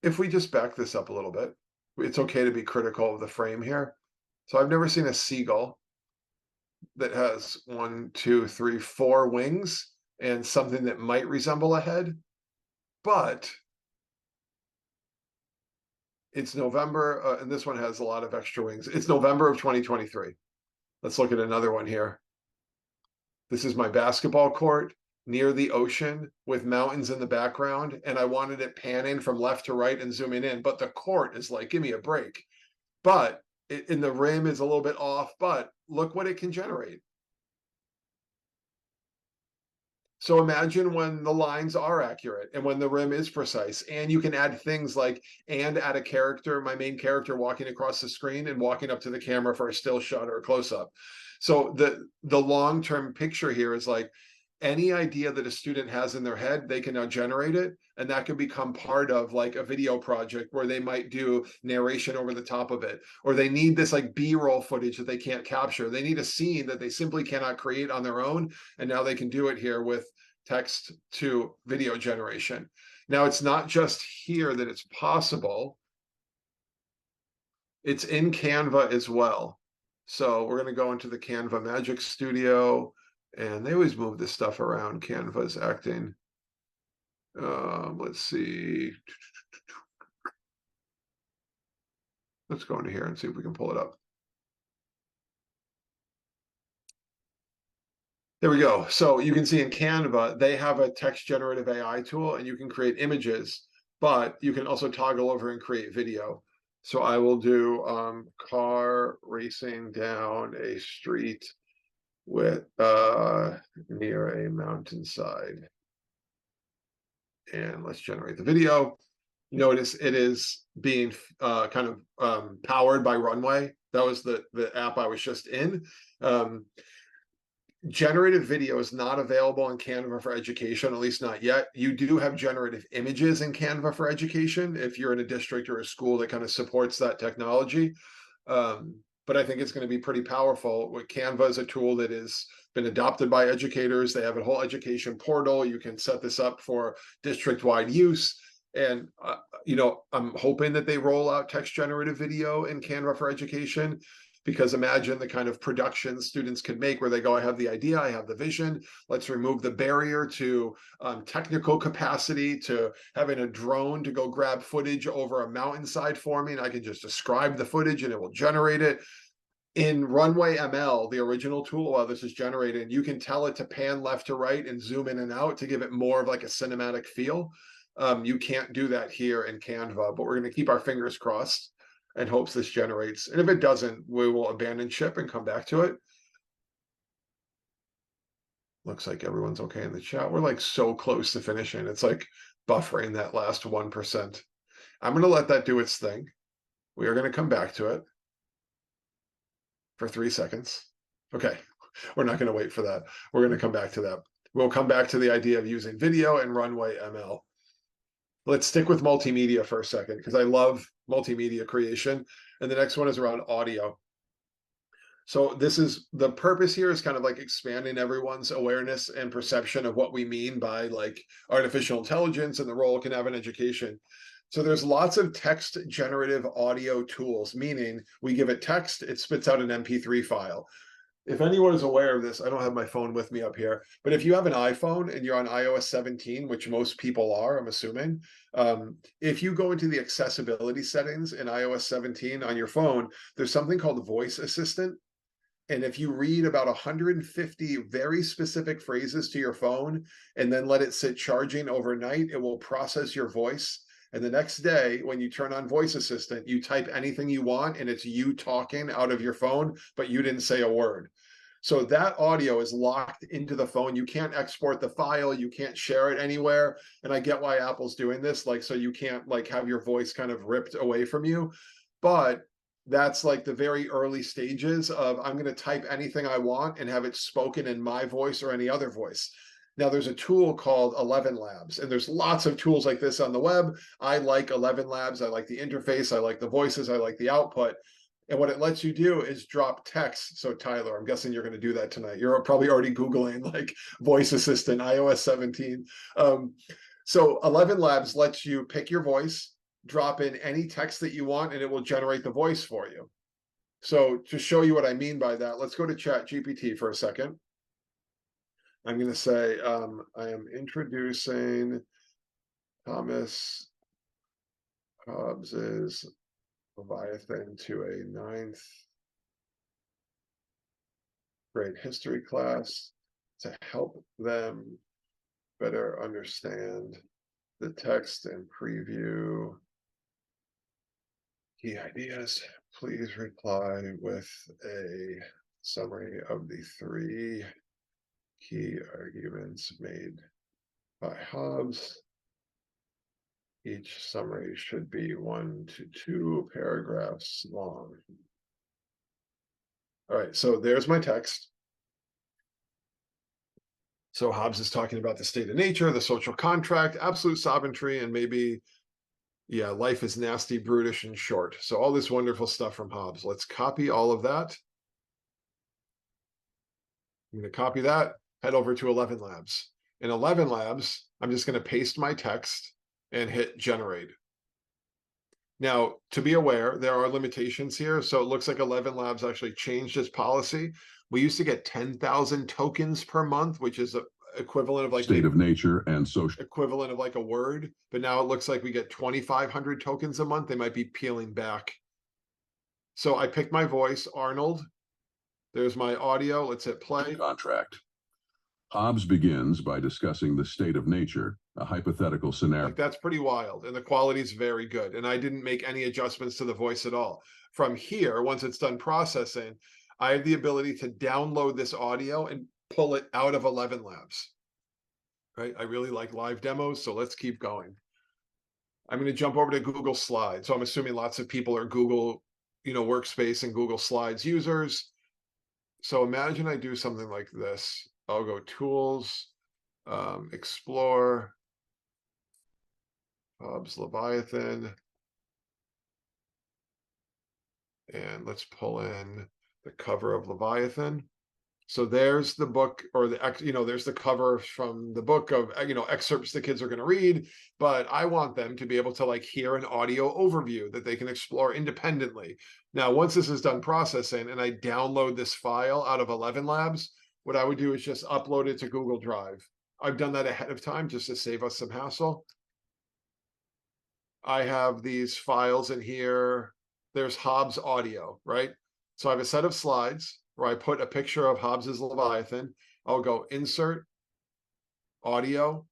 if we just back this up a little bit, it's okay to be critical of the frame here. So I've never seen a seagull that has 1, 2, 3, 4 wings and something that might resemble a head, but It's November, and this one has a lot of extra wings. It's November of 2023. Let's look at another one here. This is my basketball court near the ocean with mountains in the background, and I wanted it panning from left to right and zooming in, but the court is like, give me a break. But and the rim is a little bit off, but look what it can generate. So imagine when the lines are accurate and when the rim is precise, and you can add things like, and add a character, my main character walking across the screen and walking up to the camera for a still shot or a close up. So the long-term picture here is like any idea that a student has in their head, they can now generate it, and that can become part of like a video project where they might do narration over the top of it, or they need this like B-roll footage that they can't capture. They need a scene that they simply cannot create on their own, and now they can do it here with text to video generation. Now, it's not just here that it's possible. It's in Canva as well. So we're going to go into the Canva Magic Studio, and they always move this stuff around. Canva's acting. Let's see. Let's go into here and see if we can pull it up. There we go. So you can see in Canva, they have a text generative AI tool, and you can create images, but you can also toggle over and create video. So I will do car racing down a street with near a mountainside. And let's generate the video. Notice it is being kind of powered by Runway. That was the app I was just in. Generative video is not available in Canva for education, at least not yet. You do have generative images in Canva for education if you're in a district or a school that kind of supports that technology. But I think it's going to be pretty powerful. Canva is a tool that has been adopted by educators. They have a whole education portal. You can set this up for district-wide use. And, I'm hoping that they roll out text generative video in Canva for education, because imagine the kind of production students can make where they go, I have the idea, I have the vision, let's remove the barrier to technical capacity, to having a drone to go grab footage over a mountainside for me, and I can just describe the footage and it will generate it. In Runway ML, the original tool, while this is generated, you can tell it to pan left to right and zoom in and out to give it more of like a cinematic feel. You can't do that here in Canva, but we're going to keep our fingers crossed and hopes this generates. And if it doesn't, we will abandon ship and come back to it. Looks like everyone's okay in the chat. We're like so close to finishing. It's like buffering that last 1%. I'm going to let that do its thing. We are going to come back to it for 3 seconds. Okay, we're not going to wait for that. We're going to come back to that. We'll come back to the idea of using video and Runway ML. Let's stick with multimedia for a second, because I love multimedia creation. And the next one is around audio. So this is the purpose here, is kind of like expanding everyone's awareness and perception of what we mean by like artificial intelligence and the role it can have in education. So there's lots of text generative audio tools, meaning we give it text, it spits out an MP3 file. If anyone is aware of this, I don't have my phone with me up here, but if you have an iPhone and you're on iOS 17, which most people are, I'm assuming, if you go into the accessibility settings in iOS 17 on your phone, there's something called Voice Assistant. And if you read about 150 very specific phrases to your phone and then let it sit charging overnight, it will process your voice. And the next day, when you turn on Voice Assistant, you type anything you want and it's you talking out of your phone, but you didn't say a word. So that audio is locked into the phone. You can't export the file. You can't share it anywhere. And I get why Apple's doing this, like, so you can't like have your voice kind of ripped away from you. But that's like the very early stages of I'm going to type anything I want and have it spoken in my voice or any other voice. Now there's a tool called 11 Labs, and there's lots of tools like this on the web. I like 11 Labs. I like the interface. I like the voices. I like the output. And what it lets you do is drop text. So Tyler, I'm guessing you're going to do that tonight. You're probably already Googling like voice assistant, iOS 17. So 11 Labs lets you pick your voice, drop in any text that you want, and it will generate the voice for you. So to show you what I mean by that, let's go to ChatGPT for a second. I'm going to say, I am introducing Thomas Hobbes's Leviathan to a 9th grade history class to help them better understand the text and preview key ideas. Please reply with a summary of the 3 key arguments made by Hobbes. Each summary should be 1 to 2 paragraphs long. All right, so there's my text. So Hobbes is talking about the state of nature, the social contract, absolute sovereignty, and maybe, yeah, life is nasty, brutish, and short. So all this wonderful stuff from Hobbes. Let's copy all of that. I'm going to copy that, head over to 11 Labs. In 11 Labs, I'm just going to paste my text and hit generate. Now, to be aware, there are limitations here. So it looks like 11 Labs actually changed its policy. We used to get 10,000 tokens per month, which is equivalent of like state of nature and social equivalent of like a word. But now it looks like we get 2,500 tokens a month. They might be peeling back. So I picked my voice, Arnold. There's my audio. Let's hit play. contract. Hobbes begins by discussing the state of nature, a hypothetical scenario. Like, that's pretty wild, and the quality is very good. And I didn't make any adjustments to the voice at all. From here, once it's done processing, I have the ability to download this audio and pull it out of 11 Labs. Right? I really like live demos, so let's keep going. I'm going to jump over to Google Slides. So I'm assuming lots of people are Google, Workspace and Google Slides users. So imagine I do something like this. I'll go Tools, Explore, Hobbes Leviathan, and let's pull in the cover of Leviathan. So there's the book, or there's the cover from the book of, excerpts the kids are going to read, but I want them to be able to like hear an audio overview that they can explore independently. Now, once this is done processing and I download this file out of 11 Labs, what I would do is just upload it to Google Drive. I've done that ahead of time just to save us some hassle. I have these files in here. There's Hobbes audio, right? So I have a set of slides where I put a picture of Hobbes's Leviathan. I'll go insert audio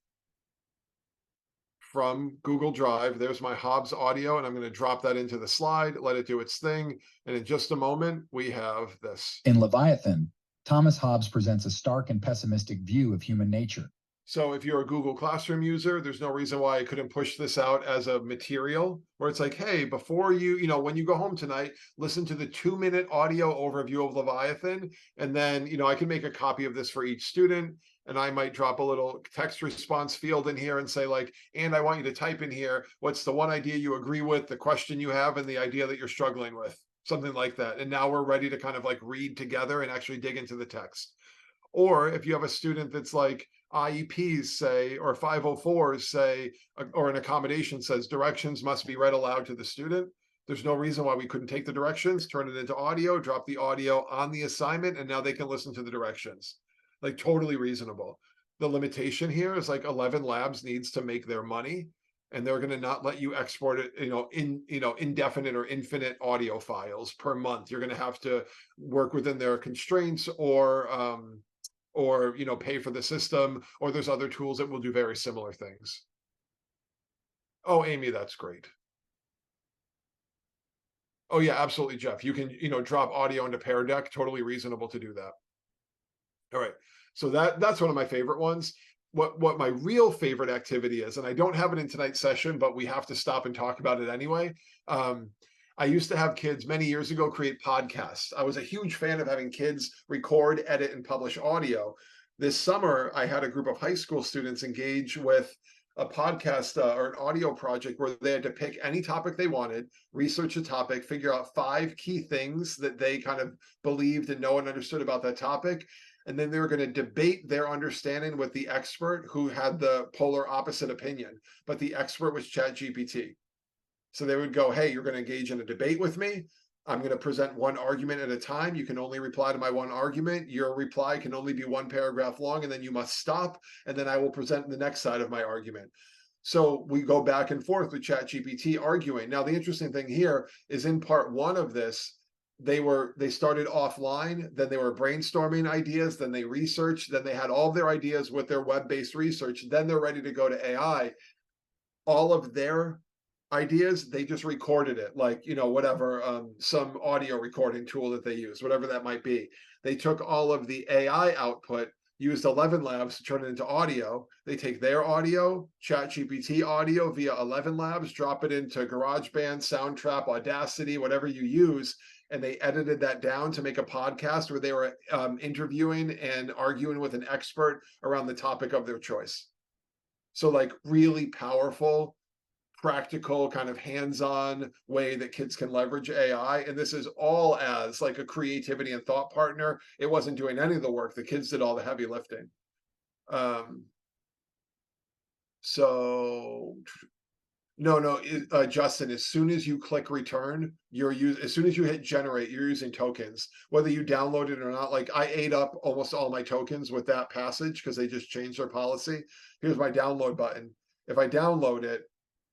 from Google Drive. There's my Hobbes audio, and I'm going to drop that into the slide, let it do its thing. And in just a moment, we have this. In Leviathan, Thomas Hobbes presents a stark and pessimistic view of human nature. So if you're a Google Classroom user, there's no reason why I couldn't push this out as a material where it's like, hey, before when you go home tonight, listen to the 2-minute audio overview of Leviathan. And then, I can make a copy of this for each student. And I might drop a little text response field in here and say like, and I want you to type in here, what's the one idea you agree with, the question you have, and the idea that you're struggling with, something like that. And now we're ready to kind of like read together and actually dig into the text. Or if you have a student that's like, IEPs say, or 504s say, or an accommodation says directions must be read aloud to the student. There's no reason why we couldn't take the directions, turn it into audio, drop the audio on the assignment, and now they can listen to the directions. Like totally reasonable. The limitation here is like 11 Labs needs to make their money, and they're going to not let you export it, indefinite or infinite audio files per month. You're going to have to work within their constraints or pay for the system, or there's other tools that will do very similar things. Oh, Amy, that's great. Oh yeah, absolutely, Jeff. You can, drop audio into Pear Deck. Totally reasonable to do that. All right. So that's one of my favorite ones. What my real favorite activity is, and I don't have it in tonight's session, but we have to stop and talk about it anyway. I used to have kids many years ago create podcasts. I was a huge fan of having kids record, edit, and publish audio. This summer, I had a group of high school students engage with a podcast or an audio project where they had to pick any topic they wanted, research the topic, figure out 5 key things that they kind of believed and know and understood about that topic. And then they were going to debate their understanding with the expert who had the polar opposite opinion, but the expert was ChatGPT. So they would go, hey, you're going to engage in a debate with me. I'm going to present one argument at a time. You can only reply to my one argument. Your reply can only be 1 paragraph long, and then you must stop. And then I will present the next side of my argument. So we go back and forth with ChatGPT arguing. Now, the interesting thing here is in part one of this, they started offline, then they were brainstorming ideas, then they researched, then they had all of their ideas with their web-based research, then they're ready to go to AI. All of their ideas, they just recorded it, like, whatever, some audio recording tool that they use, whatever that might be. They took all of the AI output, used 11 Labs to turn it into audio. They take their audio, ChatGPT audio via 11 Labs, drop it into GarageBand, Soundtrap, Audacity, whatever you use, and they edited that down to make a podcast where they were interviewing and arguing with an expert around the topic of their choice. So, like, really powerful, practical, kind of hands-on way that kids can leverage AI. And this is all as like a creativity and thought partner. It wasn't doing any of the work. The kids did all the heavy lifting. So no, Justin, as soon as you click return, as soon as you hit generate, you're using tokens, whether you download it or not. Like, I ate up almost all my tokens with that passage because they just changed their policy. Here's my download button. If I download it,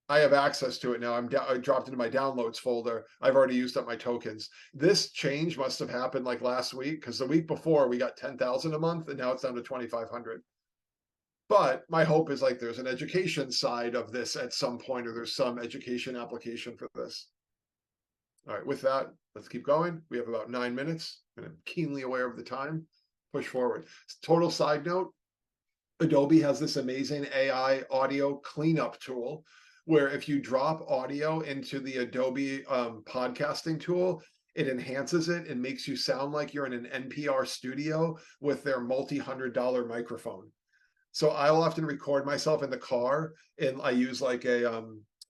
I have access to it now. I dropped into my downloads folder. I've already used up my tokens. This change must have happened like last week, because the week before we got 10,000 a month and now it's down to 2,500. But my hope is, like, there's an education side of this at some point, or there's some education application for this. All right, with that, let's keep going. We have about 9 minutes, and I'm keenly aware of the time. Push forward. Total side note, Adobe has this amazing AI audio cleanup tool where if you drop audio into the Adobe podcasting tool, it enhances it and makes you sound like you're in an NPR studio with their multi-$100 microphone. So I'll often record myself in the car, and I use like a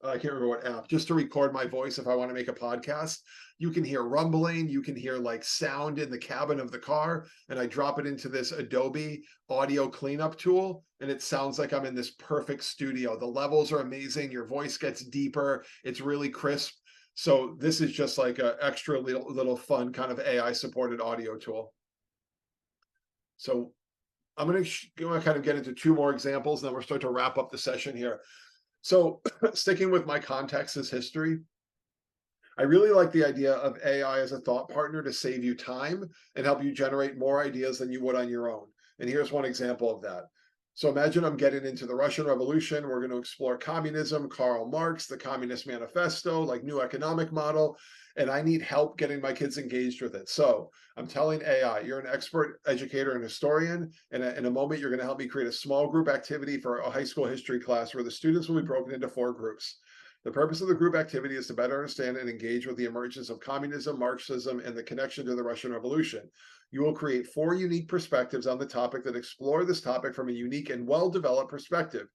I can't remember what app, just to record my voice if I want to make a podcast. You can hear rumbling, you can hear like sound in the cabin of the car, and I drop it into this Adobe audio cleanup tool, and it sounds like I'm in this perfect studio. The levels are amazing, your voice gets deeper, it's really crisp. So this is just like an extra little fun kind of AI supported audio tool. So I'm going to kind of get into two more examples, and then we'll start to wrap up the session here. So sticking with my context as history, I really like the idea of AI as a thought partner to save you time and help you generate more ideas than you would on your own. And here's one example of that. So imagine I'm getting into the Russian Revolution. We're going to explore communism, Karl Marx, the Communist Manifesto, like new economic model, and I need help getting my kids engaged with it. So I'm telling AI, you're an expert educator and historian, and in a moment, you're going to help me create a small group activity for a high school history class where the students will be broken into 4 groups. The purpose of the group activity is to better understand and engage with the emergence of communism, Marxism, and the connection to the Russian Revolution. You will create 4 unique perspectives on the topic that explore this topic from a unique and well-developed perspective.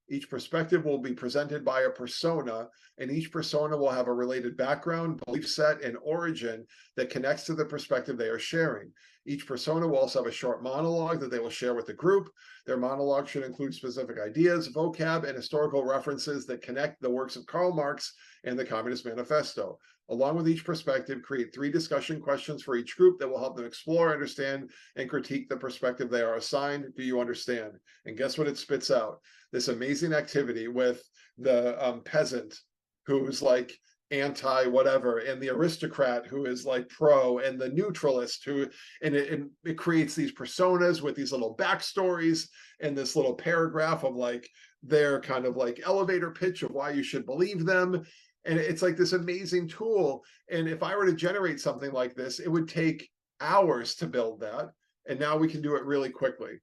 Each perspective will be presented by a persona, and each persona will have a related background, belief set, and origin that connects to the perspective they are sharing. Each persona will also have a short monologue that they will share with the group. Their monologue should include specific ideas, vocab, and historical references that connect the works of Karl Marx and the Communist Manifesto. Along with each perspective, create 3 discussion questions for each group that will help them explore, understand, and critique the perspective they are assigned. Do you understand? And guess what it spits out? This amazing activity with the peasant who's like anti whatever, and the aristocrat who is like pro, and the neutralist who, and it creates these personas with these little backstories and this little paragraph of like their kind of like elevator pitch of why you should believe them. And it's like this amazing tool. And if I were to generate something like this, it would take hours to build that. And now we can do it really quickly.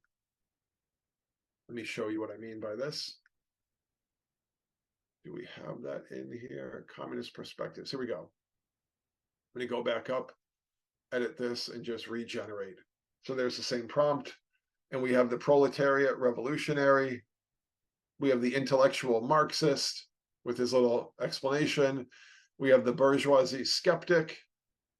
Let me show you what I mean by this. Do we have that in here? Communist perspectives. Here we go. I'm going to go back up, edit this, and just regenerate. So there's the same prompt. And we have the proletariat revolutionary. We have the intellectual Marxist with his little explanation. We have the bourgeoisie skeptic.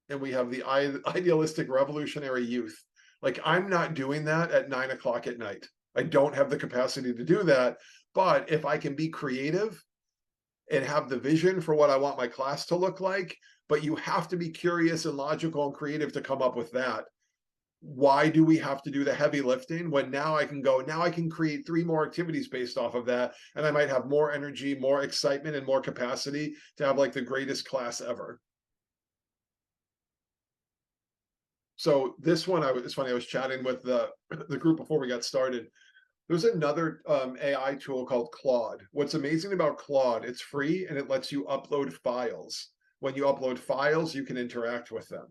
And we have the idealistic revolutionary youth. Like, I'm not doing that at 9 o'clock at night. I don't have the capacity to do that. But if I can be creative and have the vision for what I want my class to look like, but you have to be curious and logical and creative to come up with that. why do we have to do the heavy lifting when now I can create 3 more activities based off of that, and I might have more energy, more excitement, and more capacity to have like the greatest class ever. So this one, it's funny, I was chatting with the group before we got started. There's another AI tool called Claude. What's amazing about Claude, it's free and it lets you upload files. When you upload files, you can interact with them.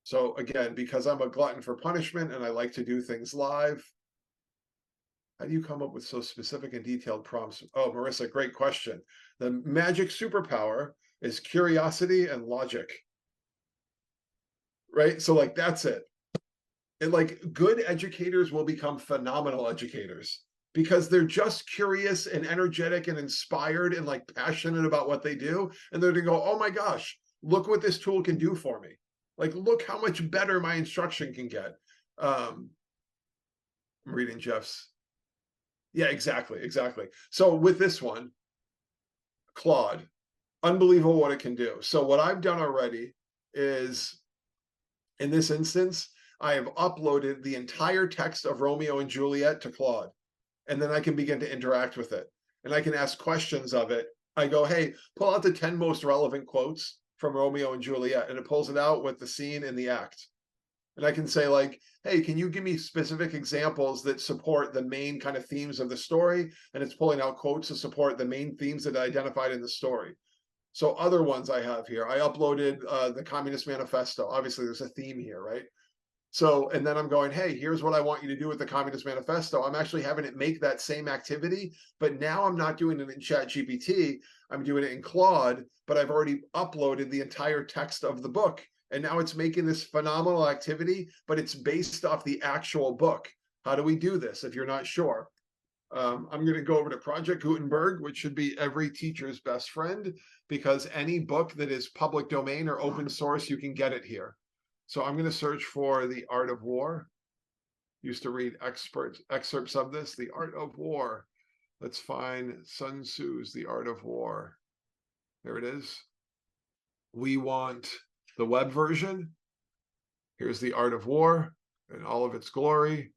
So again, because I'm a glutton for punishment and I like to do things live, how do you come up with so specific and detailed prompts? Oh, Marissa, great question. The magic superpower is curiosity and logic, right? So like, that's it. And like, good educators will become phenomenal educators because they're just curious and energetic and inspired and like passionate about what they do. And they're gonna go, oh my gosh, look what this tool can do for me. Like, look how much better my instruction can get. I'm reading Jeff's. Yeah, exactly. So with this one, Claude, unbelievable what it can do. So what I've done already is, in this instance, I have uploaded the entire text of Romeo and Juliet to Claude, and then I can begin to interact with it. And I can ask questions of it. I go, hey, pull out the 10 most relevant quotes from Romeo and Juliet, and it pulls it out with the scene and the act. And I can say like, hey, can you give me specific examples that support the main kind of themes of the story? And it's pulling out quotes to support the main themes that I identified in the story. So other ones I have here, I uploaded the Communist Manifesto. Obviously, there's a theme here, right? So, and then I'm going, hey, here's what I want you to do with the Communist Manifesto. I'm actually having it make that same activity, but now I'm not doing it in ChatGPT. I'm doing it in Claude, but I've already uploaded the entire text of the book. And now it's making this phenomenal activity, but it's based off the actual book. How do we do this if you're not sure? I'm going to go over to Project Gutenberg, which should be every teacher's best friend, because any book that is public domain or open source, you can get it here. So I'm going to search for The Art of War. Used to read excerpts of this, The Art of War. Let's find Sun Tzu's The Art of War. There it is. We want the web version. Here's The Art of War in all of its glory.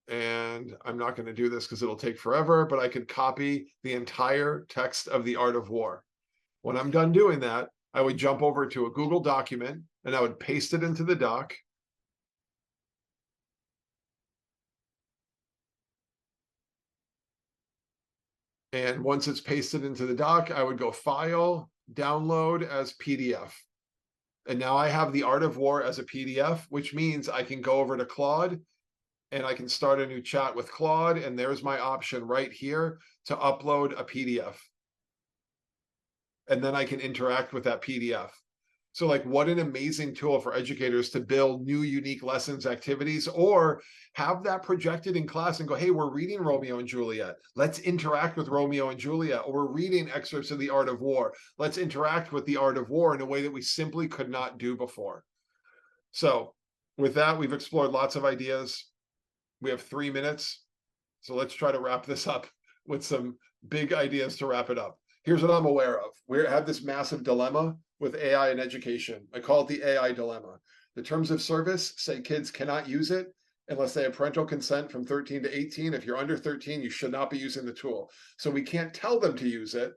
And I'm not going to do this because it'll take forever, but I could copy the entire text of The Art of War. When I'm done doing that, I would jump over to a Google document and I would paste it into the doc. And once it's pasted into the doc, I would go File, Download as PDF. And now I have The Art of War as a PDF, which means I can go over to Claude and I can start a new chat with Claude. And there's my option right here to upload a PDF. And then I can interact with that PDF. So like, what an amazing tool for educators to build new, unique lessons, activities, or have that projected in class and go, hey, we're reading Romeo and Juliet. Let's interact with Romeo and Juliet. Or we're reading excerpts of The Art of War. Let's interact with The Art of War in a way that we simply could not do before. So with that, we've explored lots of ideas. We have 3 minutes. So let's try to wrap this up with some big ideas to wrap it up. Here's what I'm aware of. We have this massive dilemma with AI in education. I call it the AI dilemma. The terms of service say kids cannot use it unless they have parental consent from 13 to 18. If you're under 13, you should not be using the tool. So we can't tell them to use it.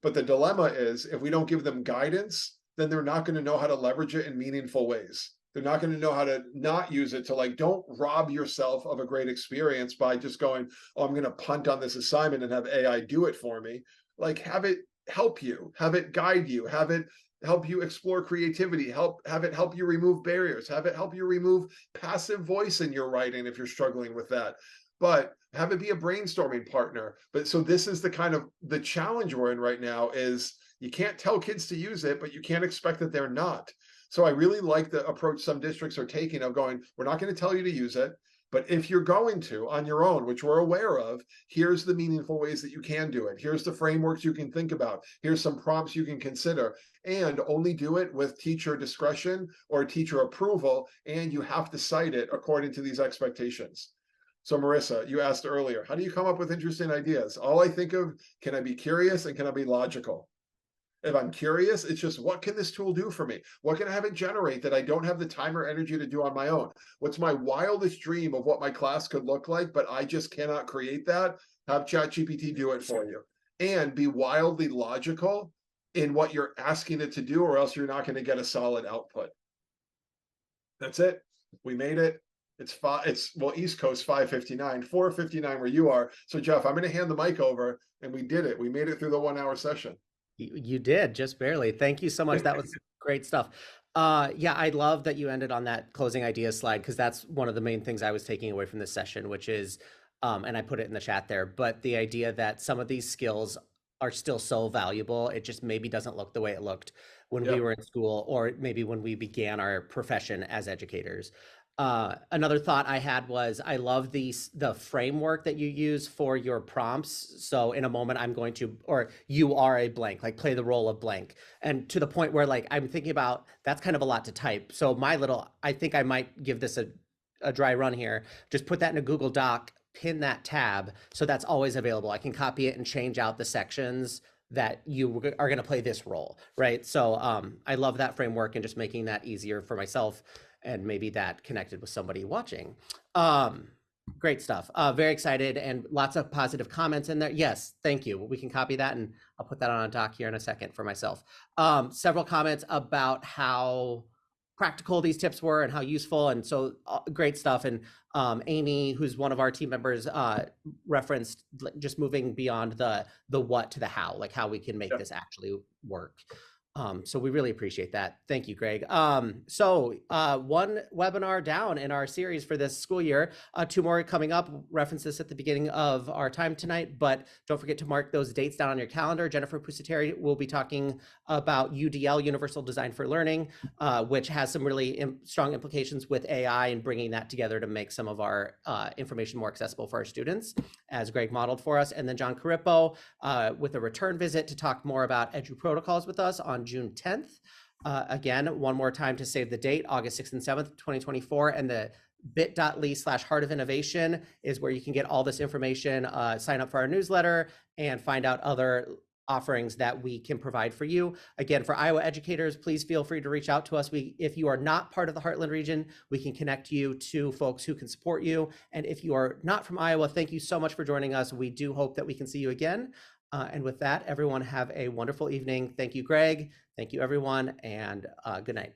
But the dilemma is, if we don't give them guidance, then they're not going to know how to leverage it in meaningful ways. They're not going to know how to not use it. To like, don't rob yourself of a great experience by just going, oh, I'm going to punt on this assignment and have AI do it for me. Like, have it help you, have it guide you, have it help you explore creativity, have it help you remove barriers, have it help you remove passive voice in your writing if you're struggling with that. But have it be a brainstorming partner. But so this is the kind of the challenge we're in right now is you can't tell kids to use it, but you can't expect that they're not. So I really like the approach some districts are taking of going, we're not going to tell you to use it. But if you're going to on your own, which we're aware of, here's the meaningful ways that you can do it. Here's the frameworks you can think about. Here's some prompts you can consider, and only do it with teacher discretion or teacher approval. And you have to cite it according to these expectations. So Marissa, you asked earlier, how do you come up with interesting ideas? All I think of, can I be curious and can I be logical? If I'm curious, it's just, what can this tool do for me? What can I have it generate that I don't have the time or energy to do on my own? What's my wildest dream of what my class could look like, but I just cannot create that? Have ChatGPT do it for you. And be wildly logical in what you're asking it to do, or else you're not going to get a solid output. That's it. We made it. It's East Coast 5:59, 4:59 where you are. So Jeff, I'm going to hand the mic over, and we did it. We made it through the 1 hour session. You did, just barely. Thank you so much. That was great stuff. Yeah, I love that you ended on that closing ideas slide, because that's one of the main things I was taking away from this session, which is, and I put it in the chat there, but the idea that some of these skills are still so valuable. It just maybe doesn't look the way it looked when we were in school, or maybe when we began our profession as educators. Another thought I had was, I love the framework that you use for your prompts. So in a moment, I'm going to, or you are a blank, like play the role of blank. And to the point where, like, I'm thinking about, that's kind of a lot to type. So I think I might give this a dry run here. Just put that in a Google Doc, pin that tab, so that's always available. I can copy it and change out the sections that you are going to play this role, right? So I love that framework, and just making that easier for myself, and maybe that connected with somebody watching. Great stuff. Very excited, and lots of positive comments in there. Yes, thank you. We can copy that, and I'll put that on a doc here in a second for myself. Several comments about how practical these tips were and how useful, and so great stuff. And Amy, who's one of our team members, referenced just moving beyond the what to the how, like how we can make this actually work. So we really appreciate that. Thank you, Greg. So one webinar down in our series for this school year, 2 more coming up. Reference this at the beginning of our time tonight, but don't forget to mark those dates down on your calendar. Jennifer Pusateri will be talking about UDL, Universal Design for Learning, which has some really strong implications with AI and bringing that together to make some of our information more accessible for our students, as Greg modeled for us. And then John Carippo with a return visit to talk more about Edu protocols with us on June 10th. Again, one more time to save the date, August 6th and 7th, 2024. And the bit.ly/Heart of Innovation is where you can get all this information, sign up for our newsletter, and find out other offerings that we can provide for you. Again, for Iowa educators, please feel free to reach out to us. If you are not part of the Heartland region, we can connect you to folks who can support you. And if you are not from Iowa, thank you so much for joining us. We do hope that we can see you again. And with that, everyone have a wonderful evening. Thank you, Greg. Thank you, everyone, and good night.